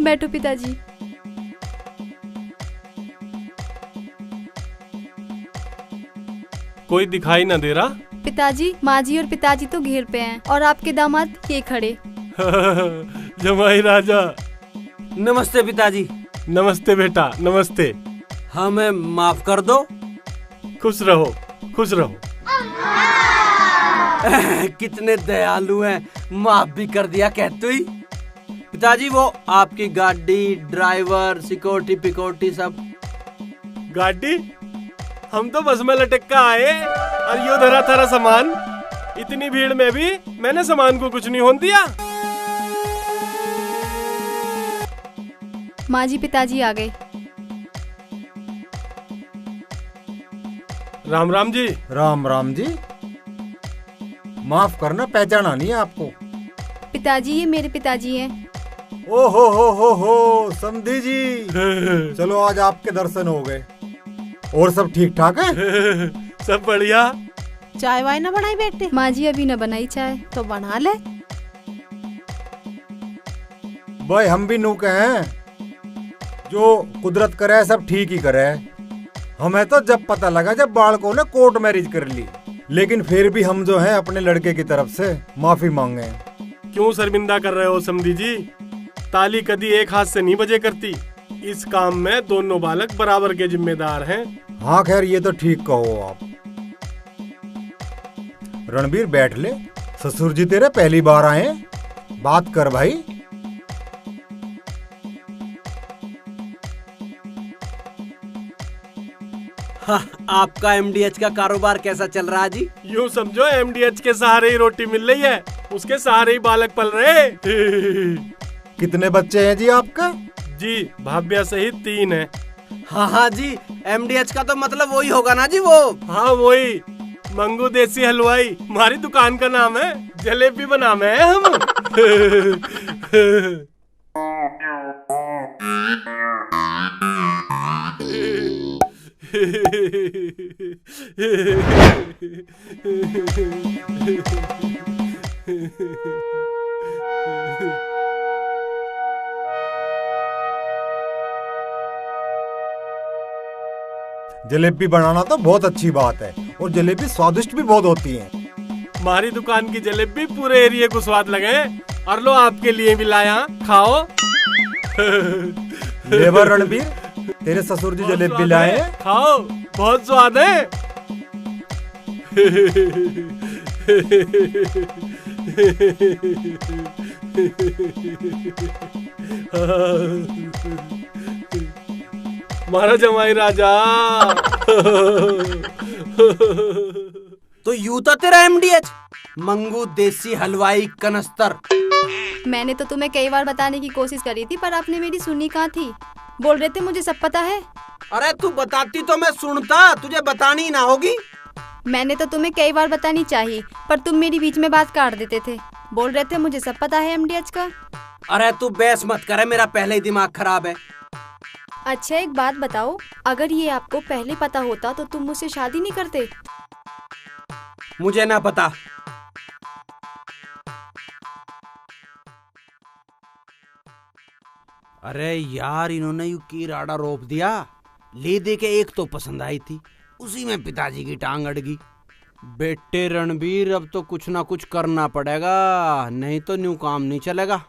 Speaker 9: बैठो पिताजी।
Speaker 5: कोई दिखाई ना दे रहा?
Speaker 9: पिताजी, माँ जी और पिताजी तो घेर पे हैं और आपके दामाद ये खड़े।
Speaker 5: जमाई राजा।
Speaker 6: नमस्ते पिताजी।
Speaker 5: नमस्ते बेटा, नमस्ते।
Speaker 6: हमें माफ कर दो।
Speaker 5: खुश रहो, खुश रहो।
Speaker 6: कितने दयालु हैं, माफ भी कर दिया कहते ही। पिताजी वो आपकी गाड़ी, ड्राइवर, सिक्योरिटी पिकोरिटी सब।
Speaker 5: गाड़ी? हम तो बस में लटक कर आए और यो धरा थारा सामान, इतनी भीड़ में भी मैंने सामान को कुछ नहीं होने दिया।
Speaker 9: माँ जी पिताजी आ गए।
Speaker 5: राम राम जी।
Speaker 2: राम राम जी। माफ करना, पहचाना नहीं है आपको।
Speaker 9: पिताजी ये मेरे पिताजी हैं।
Speaker 2: ओ हो समधी जी। चलो आज आपके दर्शन हो गए। और सब ठीक ठाक है?
Speaker 5: सब बढ़िया।
Speaker 4: चाय वाय ना बनाई बेटे?
Speaker 9: माँ जी अभी न बनाई चाय।
Speaker 4: तो बना ले।
Speaker 2: भाई हम भी नूके हैं, जो कुदरत करे सब ठीक ही करे। हमें तो जब पता लगा जब बालकों ने कोर्ट मैरिज कर ली, लेकिन फिर भी हम जो है अपने लड़के की तरफ से माफी मांगे।
Speaker 5: क्यों शर्मिंदा कर रहे हो समधी जी? ताली कभी एक हाथ से नहीं बजे करती। इस काम में दोनों बालक बराबर के जिम्मेदार हैं।
Speaker 2: हाँ खैर ये तो ठीक कहो आप। रणबीर बैठ ले, ससुर जी तेरे पहली बार आए, बात कर भाई।
Speaker 6: हाँ, आपका एमडीएच का कारोबार कैसा चल रहा है जी?
Speaker 5: यूँ समझो एमडीएच के सहारे ही रोटी मिल रही है, उसके सहारे ही बालक पल रहे।
Speaker 2: कितने बच्चे हैं जी आपका?
Speaker 5: जी भाभ्या सहित 3 है।
Speaker 6: हाँ जी, एमडीएच का तो मतलब वही होगा ना जी वो?
Speaker 5: हाँ वही, मंगू देसी हलवाई हमारी दुकान का नाम है। जलेबी बनावे हैं हम।
Speaker 2: जलेबी बनाना तो बहुत अच्छी बात है, और जलेबी स्वादिष्ट भी बहुत होती है।
Speaker 5: हमारी दुकान की जलेबी पूरे एरिया को स्वाद लगे। और लो आपके लिए भी लाया, खाओ।
Speaker 2: लेबर रणबीर, तेरे ससुर जी जलेबी लाए हैं,
Speaker 5: खाओ, बहुत स्वाद है। हमारा जमाई राजा।
Speaker 6: तो यूं तो तेरा एमडीएच मंगू देसी हलवाई कनस्तर।
Speaker 9: मैंने तो तुम्हें कई बार बताने की कोशिश करी थी, पर आपने मेरी सुनी कहाँ थी। बोल रहे थे मुझे सब पता है।
Speaker 6: अरे तू बताती तो मैं सुनता, तुझे बतानी ना होगी।
Speaker 9: मैंने तो तुम्हें कई बार बतानी चाहिए, पर तुम मेरी बीच में बात काट देते थे। बोल रहे थे मुझे सब पता है एमडीएच का।
Speaker 6: अरे तू बहस मत करे, मेरा पहले ही दिमाग खराब है।
Speaker 9: अच्छा एक बात बताओ, अगर ये आपको पहले पता होता तो तुम मुझसे शादी नहीं करते?
Speaker 6: मुझे ना पता। अरे यार, इन्होंने यू की राडा रोप दिया। ले दे के एक तो पसंद आई थी, उसी में पिताजी की टांग अड़ गई। बेटे रणबीर, अब तो कुछ ना कुछ करना पड़ेगा, नहीं तो न्यू काम नहीं चलेगा।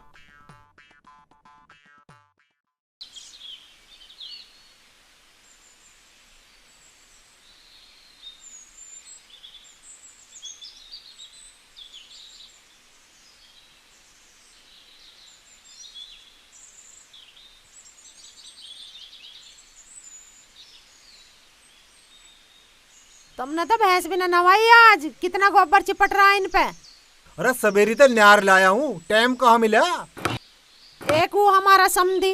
Speaker 4: तुमने तो भैंस भी ना नवाई आज, कितना गोबर चिपट रहा है इन पे।
Speaker 2: अरे सवेरी तो न्यार लाया हूँ, टाइम कहाँ मिला?
Speaker 4: एक वो हमारा समधी।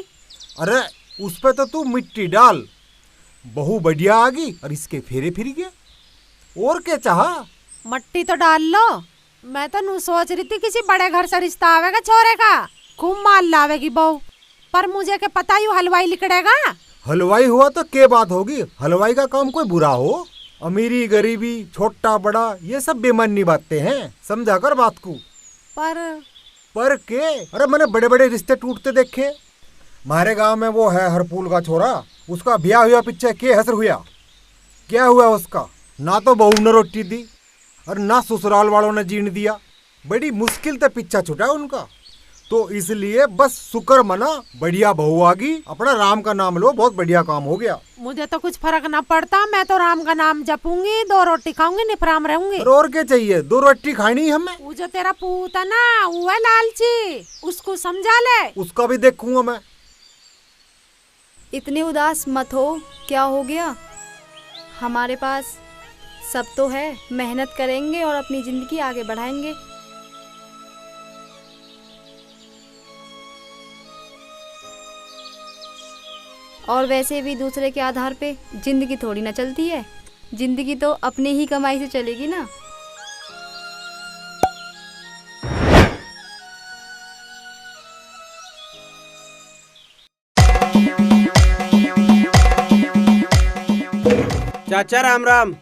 Speaker 2: अरे उस पे तो तू मिट्टी डाल, बहु बढ़िया आ गई और इसके फेरे फिर गया। और क्या चाहा?
Speaker 4: मट्टी तो डाल लो। मैं तो नू सोच रही थी किसी बड़े घर से रिश्ता आवेगा छोरे का, खूब माल लावेगी बहू, पर मुझे क्या पता ही हलवाई लिकड़ेगा।
Speaker 2: हलवाई हुआ तो क्या बात होगी? हलवाई का काम कोई बुरा हो? अमीरी गरीबी छोटा बड़ा ये सब बेमानी बातें हैं, समझा कर बात को।
Speaker 4: पर
Speaker 2: के? अरे मैंने बड़े बड़े रिश्ते टूटते देखे। हमारे गांव में वो है हरपूल का छोरा, उसका ब्याह हुआ पीछे के हसर हुआ। क्या हुआ उसका? ना तो बहू ने रोटी दी और ना ससुराल वालों ने जीने दिया। बड़ी मुश्किल से पीछा छुटा उनका। तो इसलिए बस शुक्र मना, बढ़िया बहू आ गई, अपना राम का नाम लो, बहुत बढ़िया काम हो गया।
Speaker 4: मुझे तो कुछ फर्क ना पड़ता, मैं तो राम का नाम जपूंगी, 2 रोटी खाऊंगी, निफराम रहूंगी।
Speaker 2: और क्या चाहिए? 2 रोटी खानी हमें।
Speaker 4: वो जो तेरा पूत है ना, वो है लालची, उसको समझा ले।
Speaker 2: उसका भी देखूंगा मैं।
Speaker 9: इतने उदास मत हो, क्या हो गया? हमारे पास सब तो है, मेहनत करेंगे और अपनी जिंदगी आगे बढ़ाएंगे। और वैसे भी दूसरे के आधार पे जिंदगी थोड़ी ना चलती है। जिंदगी तो अपनी ही कमाई से चलेगी ना।
Speaker 6: चाचा राम राम।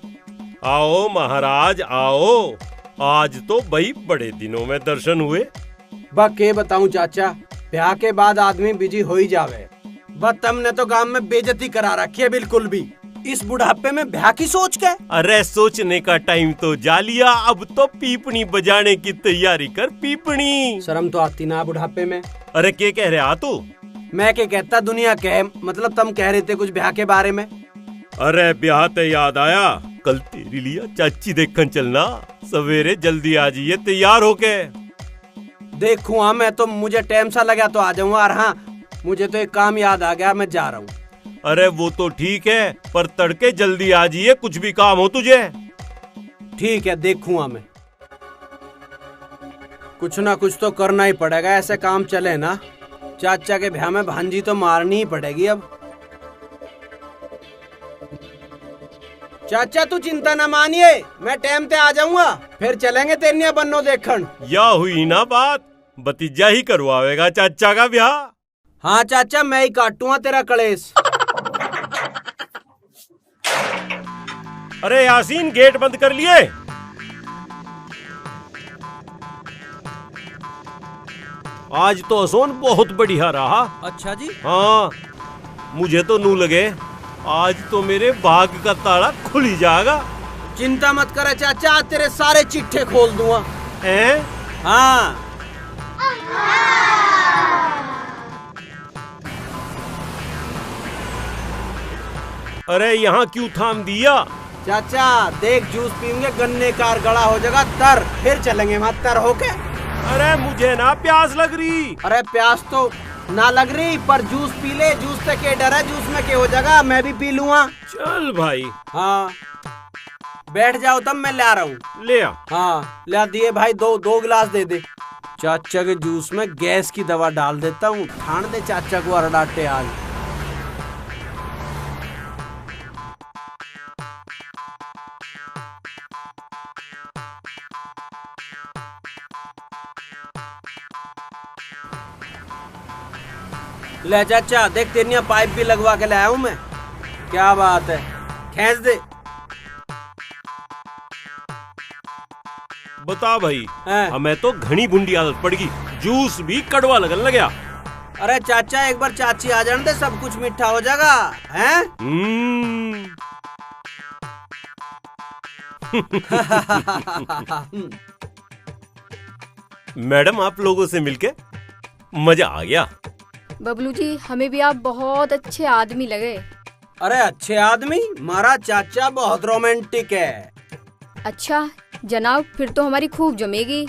Speaker 1: आओ महाराज आओ। आज तो भाई बड़े दिनों में दर्शन हुए।
Speaker 6: बा के बताऊं चाचा, ब्याह के बाद आदमी बिजी हो ही जावे। बस तुमने तो गांव में बेइज्जती करा रखी है बिल्कुल भी। इस बुढ़ापे में ब्याह की सोच के?
Speaker 1: अरे सोचने का टाइम तो जा लिया, अब तो पीपनी बजाने की तैयारी कर। पीपनी
Speaker 6: शर्म तो आती ना बुढ़ापे में।
Speaker 1: अरे क्या कह रहे तू?
Speaker 6: मैं क्या कहता, दुनिया कहे, मतलब तुम कह रहे थे कुछ ब्याह के बारे में।
Speaker 1: अरे ब्याह ते याद आया, कल तेरी लिया चाची देखन चलना। सवेरे जल्दी आ जाइए तैयार होके।
Speaker 6: देखूं हाँ, मैं तो मुझे टाइम सा लगा तो आ जाऊंगा। और हाँ, मुझे तो एक काम याद आ गया, मैं जा रहा हूँ।
Speaker 1: अरे वो तो ठीक है, पर तड़के जल्दी आ जाइए, कुछ भी काम हो तुझे।
Speaker 6: ठीक है, देखूंगा मैं। कुछ ना कुछ तो करना ही पड़ेगा, ऐसे काम चले ना। चाचा के ब्याह में भांजी तो मारनी ही पड़ेगी अब। चाचा तू चिंता न मानिए, मैं टाइम पे आ जाऊंगा, फिर चलेंगे तेनिया बन्नो देखन।
Speaker 1: या हुई ना बात, भतीजा ही करवाएगा चाचा का ब्याह।
Speaker 6: हाँ चाचा, मैं ही काटूंगा तेरा कलेश।
Speaker 1: अरे यासीन, गेट बंद कर लिए? आज तो असोन बहुत बढ़िया रहा।
Speaker 6: अच्छा जी।
Speaker 1: हाँ, मुझे तो नू लगे आज तो मेरे भाग का ताला खुल ही जाएगा।
Speaker 6: चिंता मत करे चाचा, आज तेरे सारे चिट्ठे खोल दूंगा।
Speaker 1: हैं?
Speaker 6: हाँ।
Speaker 1: अरे यहाँ क्यों थाम दिया?
Speaker 6: चाचा देख, जूस पीएंगे, गन्ने का गला हो जाएगा तर, फिर चलेंगे वहाँ तर होके।
Speaker 1: अरे मुझे ना प्यास लग रही।
Speaker 6: अरे प्यास तो ना लग रही, पर जूस पी ले। जूस से क्या डर है, जूस में क्या हो जाएगा, मैं भी पी लूंगा।
Speaker 1: चल भाई।
Speaker 6: हाँ बैठ जाओ, तब मैं ले आ रहा हूँ।
Speaker 1: ले आ।
Speaker 6: हाँ ले दिए भाई, दो गिलास दे दे। चाचा के जूस में गैस की दवा डाल देता हूँ, ठाण दे चाचा को अरडाटे आज। ले चाचा देख, तेनिया पाइप भी लगवा के लाया हूँ मैं। क्या बात है, खींच दे।
Speaker 1: बता भाई, हमें तो घनी बुंडी आदत पड़ गई, जूस भी कड़वा लगन लग गया।
Speaker 6: अरे चाचा एक बार चाची आ जाने दे, सब कुछ मीठा हो जाएगा। हैं?
Speaker 1: मैडम, आप लोगों से मिलके मजा आ गया।
Speaker 9: बबलू जी, हमें भी आप बहुत अच्छे आदमी लगे।
Speaker 6: अरे अच्छे आदमी? हमारा चाचा बहुत रोमांटिक है।
Speaker 9: अच्छा जनाब, फिर तो हमारी खूब जमेगी।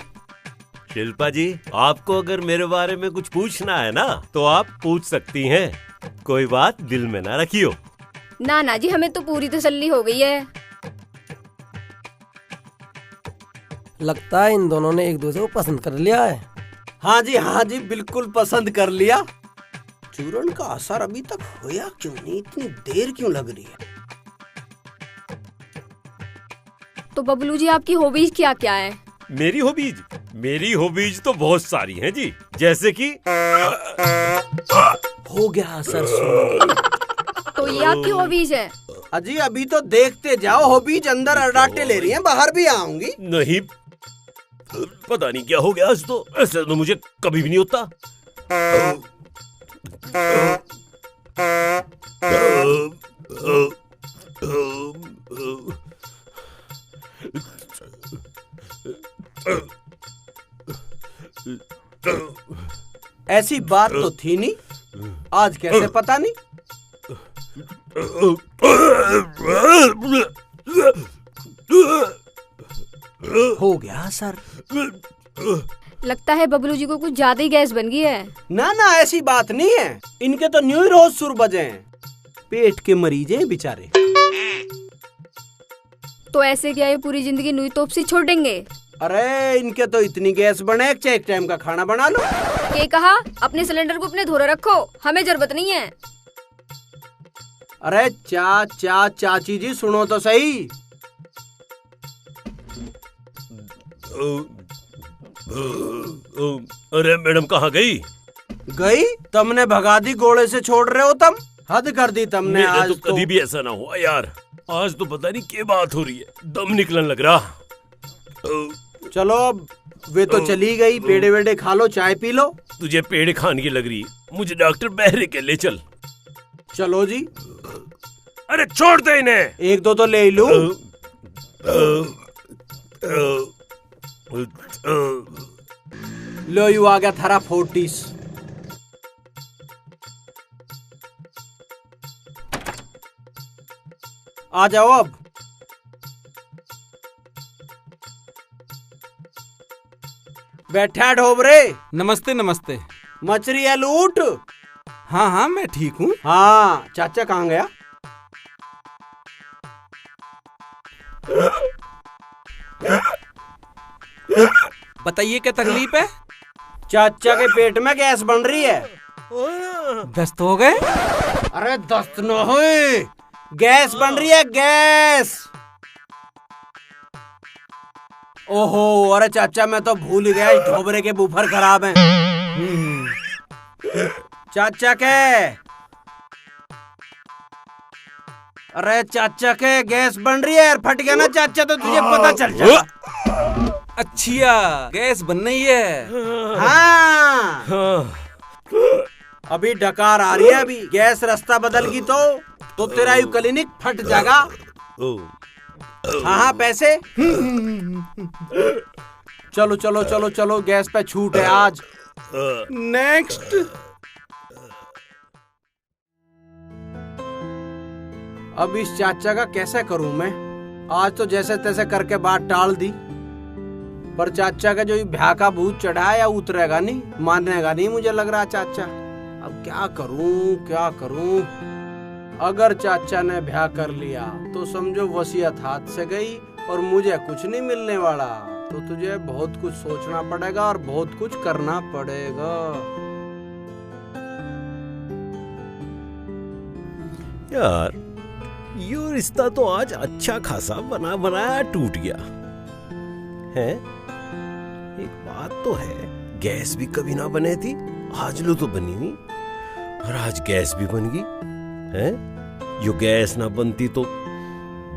Speaker 1: शिल्पा जी, आपको अगर मेरे बारे में कुछ पूछना है ना, तो आप पूछ सकती हैं। कोई बात दिल में ना रखियो।
Speaker 9: ना जी, हमें तो पूरी तसल्ली हो गई है।
Speaker 10: लगता है इन दोनों ने एक दूसरे को पसंद कर लिया है।
Speaker 6: हाँ जी बिल्कुल पसंद कर लिया। चूरन का असर अभी तक होया क्यों नहीं, इतनी देर क्यों लग रही है?
Speaker 9: तो बबलू जी, आपकी हॉबीज क्या क्या है?
Speaker 1: मेरी हॉबीज तो बहुत सारी हैं जी, जैसे कि
Speaker 6: हो गया असर सुन।
Speaker 9: तो ये आपकी हॉबीज है?
Speaker 6: अजी अभी तो देखते जाओ, हॉबीज अंदर अडाटे ले रही हैं, बाहर भी आऊंगी।
Speaker 1: नहीं, पता नहीं क्या हो गया आज तो, ऐसे तो मुझे कभी भी नहीं होता।
Speaker 6: ऐसी बात तो थी नहीं, आज कैसे पता नहीं। हो गया सर।
Speaker 9: लगता है बबलू जी को कुछ ज्यादा ही गैस बन गई है।
Speaker 6: ना ऐसी बात नहीं है, इनके तो न्यू ही रोज सुर बजे हैं, पेट के मरीज हैं बेचारे।
Speaker 9: तो ऐसे क्या ये पूरी जिंदगी नुई तोप से छोड़ देंगे?
Speaker 6: अरे इनके तो इतनी गैस बने, एक टाइम का खाना बना लो।
Speaker 9: ये कहा, अपने सिलेंडर को अपने धोरे रखो, हमें जरूरत नहीं है।
Speaker 6: अरे चाची जी सुनो तो सही।
Speaker 1: अरे मैडम कहाँ गई?
Speaker 6: गई? तुमने भगा दी गोले से, छोड़ रहे हो तुम? हद कर दी तुमने। आज
Speaker 1: तो कभी भी ऐसा ना हुआ यार। आज तो पता नहीं क्या बात हो रही है, दम निकलने लग रहा।
Speaker 6: चलो अब वे तो चली गई, पेड़े वेड़े खा लो, चाय पी लो।
Speaker 1: तुझे पेड़ खाने की लग रही, मुझे डॉक्टर बहरे के ले चल।
Speaker 6: चलो जी।
Speaker 1: अरे छोड़ दे इन्हें।
Speaker 6: एक दो तो ले लूं। लो यू आ गया थारा 40। आ जाओ अब। बैठा ढोबरे।
Speaker 11: नमस्ते नमस्ते।
Speaker 6: मछली है लूट।
Speaker 11: हाँ हाँ मैं ठीक हूँ।
Speaker 6: हाँ चाचा कहाँ गया?
Speaker 11: बताइए क्या तकलीफ है?
Speaker 6: चाचा के पेट में गैस बन रही है।
Speaker 11: दस्त हो गए?
Speaker 6: अरे दस्त न हुई, गैस बन रही है, गैस। ओहो, अरे चाचा मैं तो भूल ही गया, ढोबरे के बूफर खराब हैं। चाचा के, अरे चाचा के गैस बन रही है यार, फट गया ना चाचा तो तुझे पता चल जाएगा।
Speaker 11: अच्छा गैस बन रही है।
Speaker 6: हाँ। अभी डकार आ रही है, अभी गैस रास्ता बदल गई तो तेरा यू क्लिनिक फट जाएगा। हाँ पैसे। चलो चलो चलो चलो, गैस पे छूट है आज। नेक्स्ट। अब इस चाचा का कैसे करूं मैं? आज तो जैसे तैसे करके बात टाल दी, पर चाचा का जो भ्या का भूत चढ़ा या उतरेगा नहीं, मानेगा नहीं मुझे लग रहा चाचा। अब क्या करूं? अगर चाचा ने ब्याह कर लिया तो समझो वसीयत हाथ से गई और मुझे कुछ नहीं मिलने वाला। तो तुझे बहुत कुछ सोचना पड़ेगा और बहुत कुछ करना पड़ेगा।
Speaker 1: यार ये रिश्ता तो आज अच्छा खासा बना बनाया टूट गया है। एक बात तो है, गैस भी कभी ना बने थी, आज लो तो बनी नहीं, और आज गैस भी बन गई है। यो गैस ना बनती तो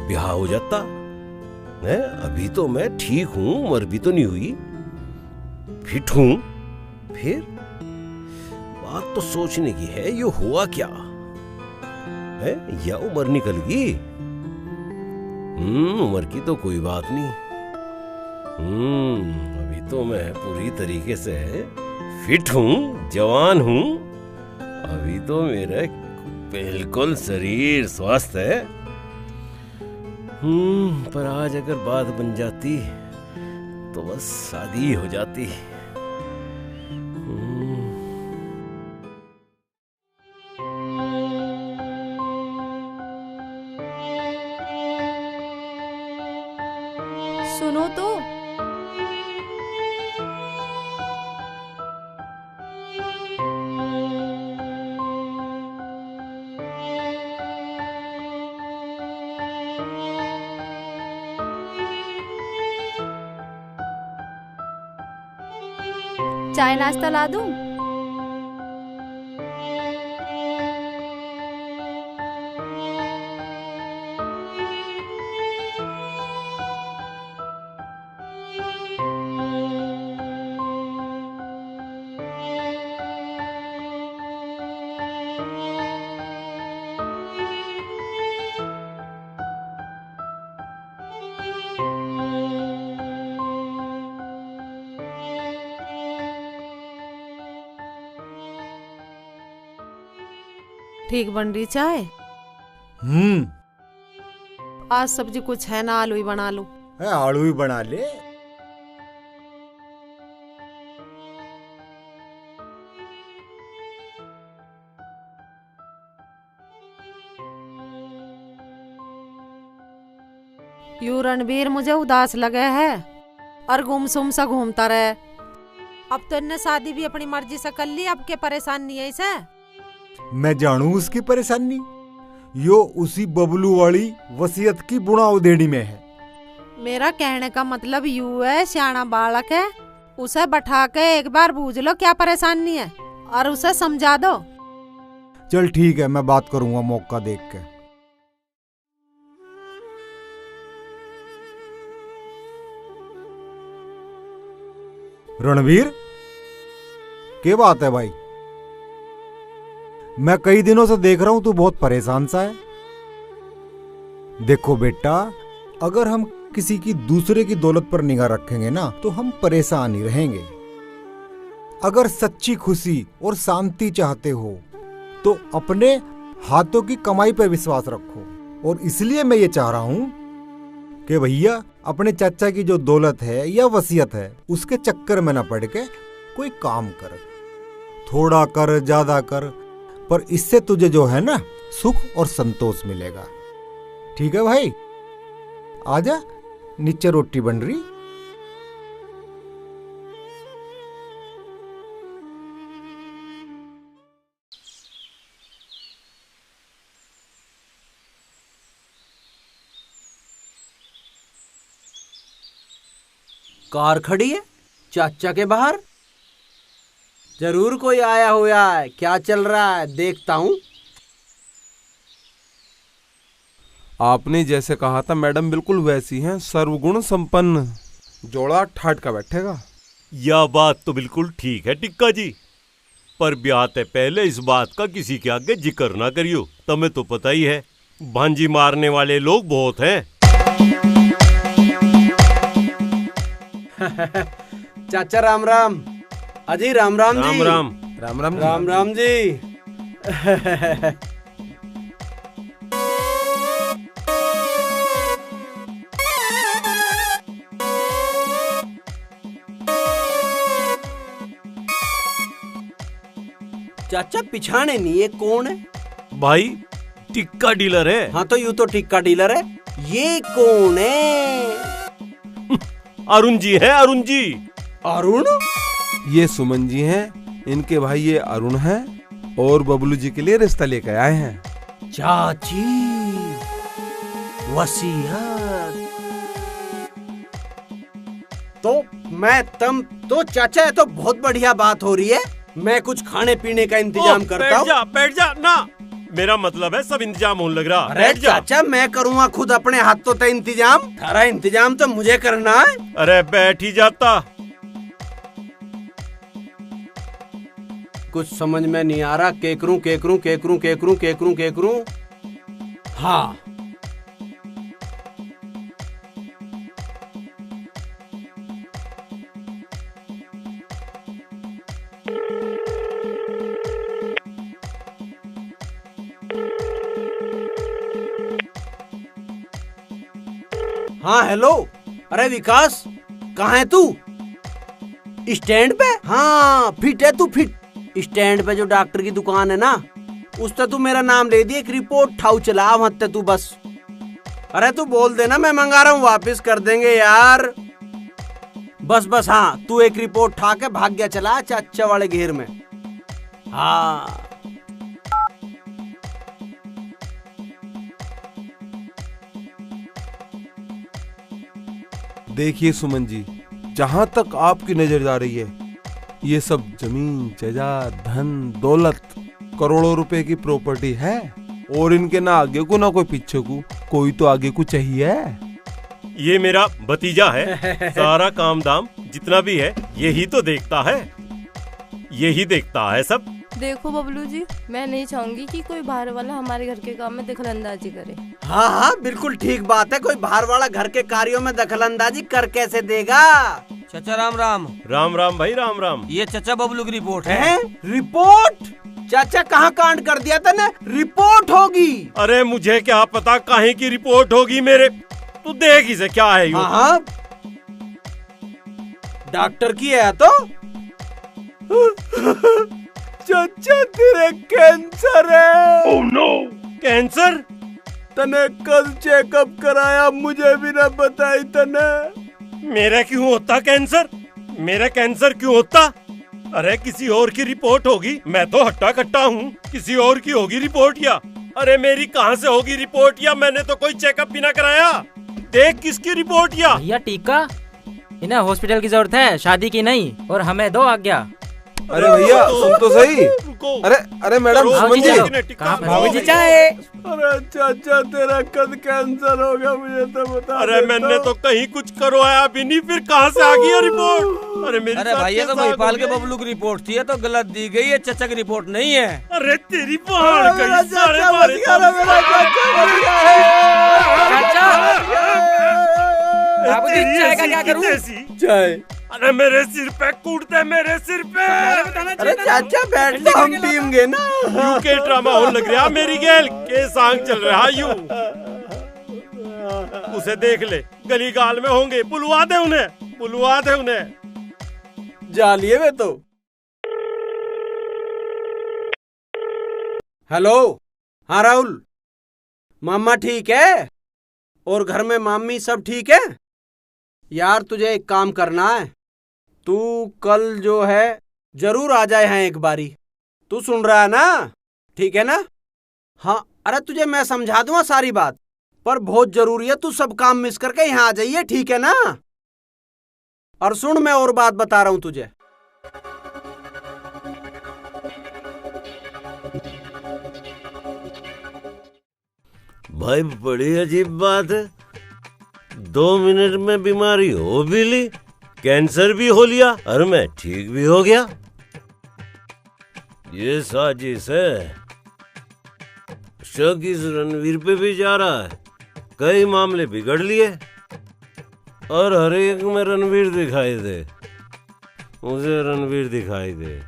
Speaker 1: ब्याह हो जाता है। अभी तो मैं ठीक हूं, उम्र भी तो नहीं हुई, फिट हूं। फिर बात तो सोचने की है, यो हुआ क्या है? या उम्र निकल गई? उम्र की तो कोई बात नहीं। अभी तो मैं पूरी तरीके से फिट हूं, जवान हूं। अभी तो मेरा बिल्कुल शरीर स्वस्थ है। पर आज अगर बात बन जाती तो बस शादी हो जाती।
Speaker 9: सुनो तो, चाय नाश्ता ला दूं?
Speaker 4: ठीक बन रही चाय? आज सब्जी कुछ है ना, आलू ही बना लो।
Speaker 2: आलू ही बना ले।
Speaker 4: यू रणबीर मुझे उदास लगे है और गुमसुम सा घूमता रहे। अब तो इन्हें शादी भी अपनी मर्जी से कर ली, अब के परेशान नहीं है इसे।
Speaker 2: मैं जानू उसकी परेशानी। यो उसी बबलू वाली वसीयत की बुना उधेड़ी में है।
Speaker 4: मेरा कहने का मतलब यू है, सियाना बालक है, उसे बैठा के एक बार पूछ लो क्या परेशानी है और उसे समझा दो।
Speaker 2: चल ठीक है, मैं बात करूंगा मौका देख के। रणवीर, क्या बात है भाई? मैं कई दिनों से देख रहा हूं तू बहुत परेशान सा है। देखो बेटा, अगर हम किसी की दूसरे की दौलत पर निगाह रखेंगे ना तो हम परेशान ही रहेंगे। अगर सच्ची खुशी और शांति चाहते हो तो अपने हाथों की कमाई पर विश्वास रखो। और इसलिए मैं ये चाह रहा हूं कि भैया अपने चाचा की जो दौलत है या वसीयत है उसके चक्कर में न पड़ के कोई काम कर, थोड़ा कर ज्यादा कर, पर इससे तुझे जो है ना सुख और संतोष मिलेगा। ठीक है भाई? आजा, नीचे रोटी बन रही।
Speaker 6: कार खड़ी है चाचा के बाहर, जरूर कोई आया हुआ है। क्या चल रहा है देखता हूँ।
Speaker 12: आपने जैसे कहा था मैडम बिल्कुल वैसी हैं, सर्वगुण संपन्न। जोड़ा ठाट का बैठेगा।
Speaker 1: यह बात तो बिल्कुल ठीक है टिक्का जी, पर ब्याह ते पहले इस बात का किसी के आगे जिक्र ना करियो। तुम्हें तो पता ही है भांजी मारने वाले लोग बहुत हैं।
Speaker 6: चाचा राम राम। अजी राम राम जी।
Speaker 1: राम राम।
Speaker 12: राम राम
Speaker 6: राम राम जी। चाचा पिछाने नहीं, ये कौन है?
Speaker 1: भाई टिक्का डीलर है।
Speaker 6: हाँ तो यूं तो टिक्का डीलर है, ये कौन है?
Speaker 1: अरुण जी है, अरुण जी।
Speaker 6: अरुण?
Speaker 12: ये सुमन जी हैं, इनके भाई ये अरुण हैं और बबलू जी के लिए रिश्ता लेकर आए हैं।
Speaker 6: चाची वसीयत तो मैं तम तो चाचा, है तो बहुत बढ़िया बात हो रही है। मैं कुछ खाने पीने का इंतजाम करता हूँ।
Speaker 1: बैठ जा ना, मेरा मतलब है सब इंतजाम होने लग रहा।
Speaker 6: अरे चाचा मैं करूँगा खुद अपने हाथों से इंतजाम, सारा इंतजाम तो मुझे करना है।
Speaker 1: अरे बैठ ही जाता।
Speaker 6: कुछ समझ में नहीं आ रहा, केकरूं केकरूं केकरूं केकरूं केकरूं केकरूं। हाँ हाँ हेलो। अरे विकास कहाँ है तू? स्टैंड पे? हाँ फिट है तू, फिट। स्टैंड पे जो डॉक्टर की दुकान है ना, उस तू मेरा नाम ले दिए, एक रिपोर्ट ठाऊ चला वहां तू बस। अरे तू बोल देना मैं मंगा रहा हूँ, वापस कर देंगे यार। बस बस हाँ, तू एक रिपोर्ट ठा के भाग गया चला चाचा वाले घेर में। हाँ
Speaker 12: देखिए सुमन जी, जहाँ तक आपकी नजर जा रही है ये सब जमीन जायदाद धन दौलत करोड़ों रुपए की प्रॉपर्टी है, और इनके ना आगे को ना कोई पीछे को, कोई तो आगे को चाहिए।
Speaker 1: ये मेरा भतीजा है, सारा काम दाम जितना भी है यही तो देखता है, यही देखता है सब।
Speaker 13: देखो बबलू जी, मैं नहीं चाहूंगी कि कोई बाहर वाला हमारे घर के काम में दखलंदाजी करे।
Speaker 6: हाँ हाँ बिल्कुल ठीक बात है, कोई बाहर वाला घर के कार्यों में दखलंदाजी कर कैसे देगा।
Speaker 3: चाचा राम राम।
Speaker 1: राम राम भाई राम राम।
Speaker 3: ये चाचा बबलू की रिपोर्ट
Speaker 6: है। रिपोर्ट? चाचा कहाँ कांड कर दिया तने? रिपोर्ट होगी।
Speaker 1: अरे मुझे क्या पता काहे की रिपोर्ट होगी मेरे, तू देख इसे क्या है।
Speaker 6: हाँ डॉक्टर की है तो चाचा तेरे कैंसर है।
Speaker 1: Oh no. कैंसर?
Speaker 6: तने कल चेकअप कराया, मुझे भी ना बताई तने।
Speaker 1: मेरा क्यों होता कैंसर? मेरा कैंसर क्यों होता? अरे किसी और की रिपोर्ट होगी, मैं तो हट्टा कट्टा हूँ, किसी और की होगी रिपोर्ट। या अरे मेरी कहाँ से होगी रिपोर्ट, या मैंने तो कोई चेकअप भी ना कराया। देख किसकी रिपोर्ट या।
Speaker 14: भैया टीका, इन्हें हॉस्पिटल की जरूरत है, शादी की नहीं। और हमें दो आज्ञा।
Speaker 12: अरे भैया सुन तो सही। अरे मैडम सुमन जी,
Speaker 14: भाभी जी चाय।
Speaker 5: अरे चाचा तेरा कद कैंसर हो गया, मुझे तो बता।
Speaker 1: अरे मैंने तो कहीं कुछ करवाया भी नहीं, फिर कहाँ से आ गई रिपोर्ट। अरे मेरी
Speaker 6: अरे भैया तो महिपाल के बबलू की रिपोर्ट थी, तो गलत दी गई है, चाचा की रिपोर्ट नहीं है।
Speaker 1: अरे तेरी पहाड़ गई सारे मारे।
Speaker 14: बाबूजी चाय का क्या करूं?
Speaker 5: चाय।
Speaker 1: अरे मेरे सिर पे कूटते, मेरे सिर पे।
Speaker 6: अरे चाचा बैठ तो हम पीएंगे ना।
Speaker 1: यू के ड्रामा हो लग रहा मेरी गेल के सांग चल रहा यू। उसे देख ले, गली गाल में होंगे, बुलवा दे उन्हें, बुलवा दे उन्हें।
Speaker 6: जालिए वे तो। हेलो, हाँ राहुल, मामा ठीक है? और घर में मामी सब ठीक है? यार तुझे एक काम करना है, तू कल जो है जरूर आ जाए हैं एक बारी। तू सुन रहा है ना? ठीक है ना? हाँ, अरे तुझे मैं समझा दूंगा सारी बात, पर बहुत जरूरी है, तू सब काम मिस करके यहाँ आ जाइए, ठीक है ना? और सुन, मैं और बात बता रहा हूं तुझे।
Speaker 15: भाई बड़ी अजीब बात है, 2 मिनट में बीमारी हो भी ली, कैंसर भी हो लिया और मैं ठीक भी हो गया। ये साजिश है। शक इस रणवीर पे भी जा रहा है, कई मामले बिगड़ लिए और हर एक में रणवीर दिखाई दे, मुझे रणवीर दिखाई दे।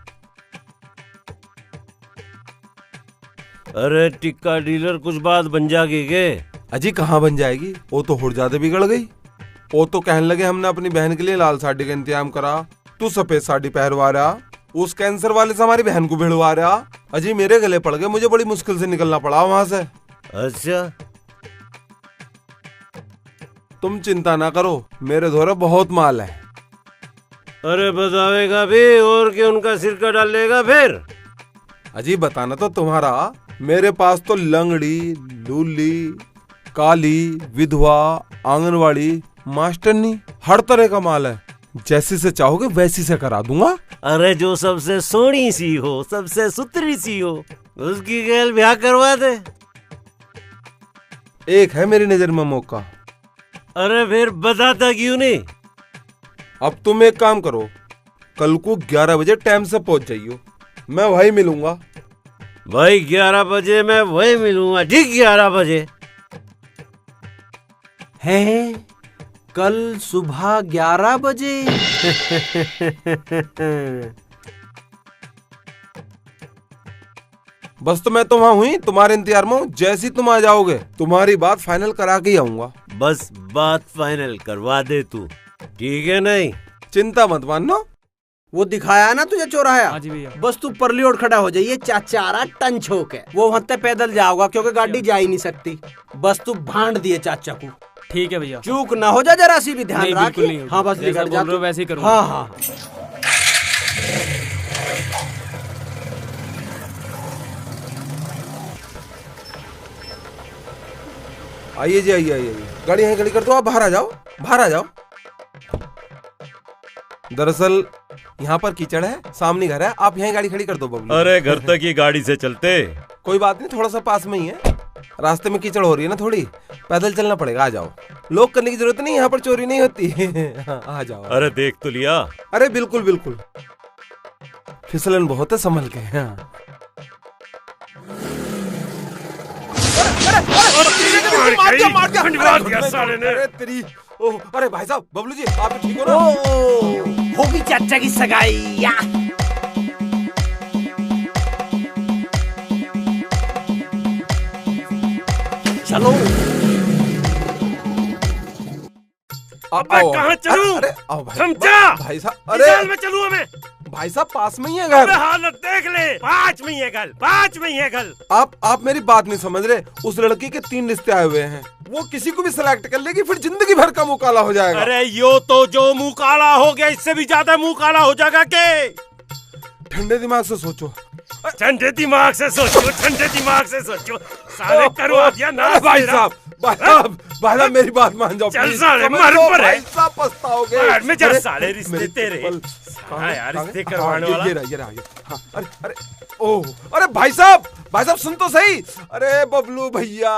Speaker 15: अरे टिक्का डीलर कुछ बात बन जाएगी के?
Speaker 12: अजी कहाँ बन जाएगी, वो तो और ज्यादा बिगड़ गई। वो तो कहने लगे हमने अपनी बहन के लिए लाल साड़ी का इंतजाम करा, तू सफेद साड़ी पहनवा रहा, उस कैंसर वाले से हमारी बहन को भिड़वा रहा। अजी मेरे गले पड़ गए, मुझे बड़ी मुश्किल से निकलना पड़ा वहां से।
Speaker 15: अच्छा,
Speaker 12: तुम चिंता ना करो, मेरे धोरे बहुत माल है।
Speaker 15: अरे बतावेगा भी और क्या उनका सिर का डालेगा फिर?
Speaker 12: अजी बताना तो तुम्हारा, मेरे पास तो लंगड़ी, लूली, काली, विधवा, आंगनवाड़ी, मास्टरनी, हर तरह का माल है। जैसी से चाहोगे वैसी से करा दूंगा।
Speaker 15: अरे जो सबसे सोनी सी हो, सबसे सुथरी सी हो, उसकी गैल ब्याह करवा दे।
Speaker 12: एक है मेरी नजर में मौका।
Speaker 15: अरे फिर बताता क्यों नहीं?
Speaker 12: अब तुम एक काम करो, कल को 11 बजे टाइम से पहुंच जाइयो, मैं वही मिलूंगा।
Speaker 15: भाई 11 बजे मैं वही मिलूंगा, ठीक 11 बजे
Speaker 6: है? कल सुबह 11 बजे?
Speaker 12: बस तो मैं तो वहाँ हुई, तुम्हारे इंतजार में हूँ। जैसी तुम आ जाओगे तुम्हारी बात फाइनल करा के ही आऊंगा।
Speaker 15: बस बात फाइनल करवा दे तू, ठीक है? नहीं
Speaker 12: चिंता मत मानो।
Speaker 6: वो दिखाया ना तुझे चौराहा?
Speaker 14: हाँ जी भैया।
Speaker 6: बस तू परली ओर खड़ा हो जाइए, चाचा आ रहा टन छोके, वो वहां तक पैदल जाओगा क्योंकि गाड़ी जा ही नहीं सकती। बस तू भांड दिए चाचा को,
Speaker 14: ठीक है भैया।
Speaker 6: चूक ना हो जा, जरा सी भी ध्यान
Speaker 14: नहीं, बिल्कुल नहीं।
Speaker 6: हाँ बस
Speaker 14: जैसा बोल रहे हो वैसे ही करूंगा।
Speaker 6: हाँ हाँ।
Speaker 12: आइए जी, आइए आइए, गाड़ी यहीं खड़ी कर दो, आप बाहर आ जाओ, बाहर आ जाओ। दरअसल यहाँ पर कीचड़ है, सामने घर है, आप यहीं गाड़ी खड़ी कर दो बबलू।
Speaker 1: अरे घर तक ही गाड़ी से चलते।
Speaker 12: कोई बात नहीं, थोड़ा सा पास में ही है, रास्ते में कीचड़ हो रही है ना थोड़ी, पैदल चलना पड़ेगा। आ जाओ, लोग करने की जरूरत नहीं, यहाँ पर चोरी नहीं होती। हाँ, आ जाओ।
Speaker 1: अरे देख तो लिया।
Speaker 12: अरे बिल्कुल बिल्कुल, फिसलन बहुत है, संभल के। हाँ। अरे भाई साहब, बबलू जी आप ठीक हो ना?
Speaker 6: होगी चाचा की सगाई। चलो
Speaker 1: कहाँ चलूं?
Speaker 12: अरे आओ भाई,
Speaker 1: समझा?
Speaker 12: भाई साहब, अरे
Speaker 1: में चलूं हमें?
Speaker 12: भाई साहब पास में ही है घर।
Speaker 1: हालत देख ले, 5 में ही है घर, 5 में ही है घर।
Speaker 12: आप मेरी बात नहीं समझ रहे। उस लड़की के 3 रिश्ते आए हुए हैं, वो किसी को भी सिलेक्ट कर लेगी, फिर जिंदगी भर का मुंह काला हो जाएगा।
Speaker 1: अरे यो तो जो मुंह काला हो गया, इससे भी ज्यादा मुंह काला हो जाएगा के?
Speaker 12: ठंडे दिमाग से सोचो,
Speaker 1: ठंडे दिमाग से सोचो, ठंडे दिमाग से सोचो। साले करवा दिया ना
Speaker 12: भाई साहब मेरी बात मान जाओ।
Speaker 1: चल
Speaker 12: please,
Speaker 1: साले
Speaker 12: समझ
Speaker 1: मर
Speaker 12: लो,
Speaker 1: पर है।
Speaker 12: भाई साहब पछताओगे।
Speaker 1: बाहर में जा
Speaker 12: अरे,
Speaker 1: साले रिश्ते
Speaker 12: मेरे
Speaker 1: तेरे।
Speaker 12: चप्पल
Speaker 1: साला यार रिश्ते
Speaker 12: हाँ,
Speaker 1: करवाने वाला।
Speaker 12: ये रहा। हाँ, अरे ओह अरे भाई साहब सुन तो सही। अरे बबलू भैया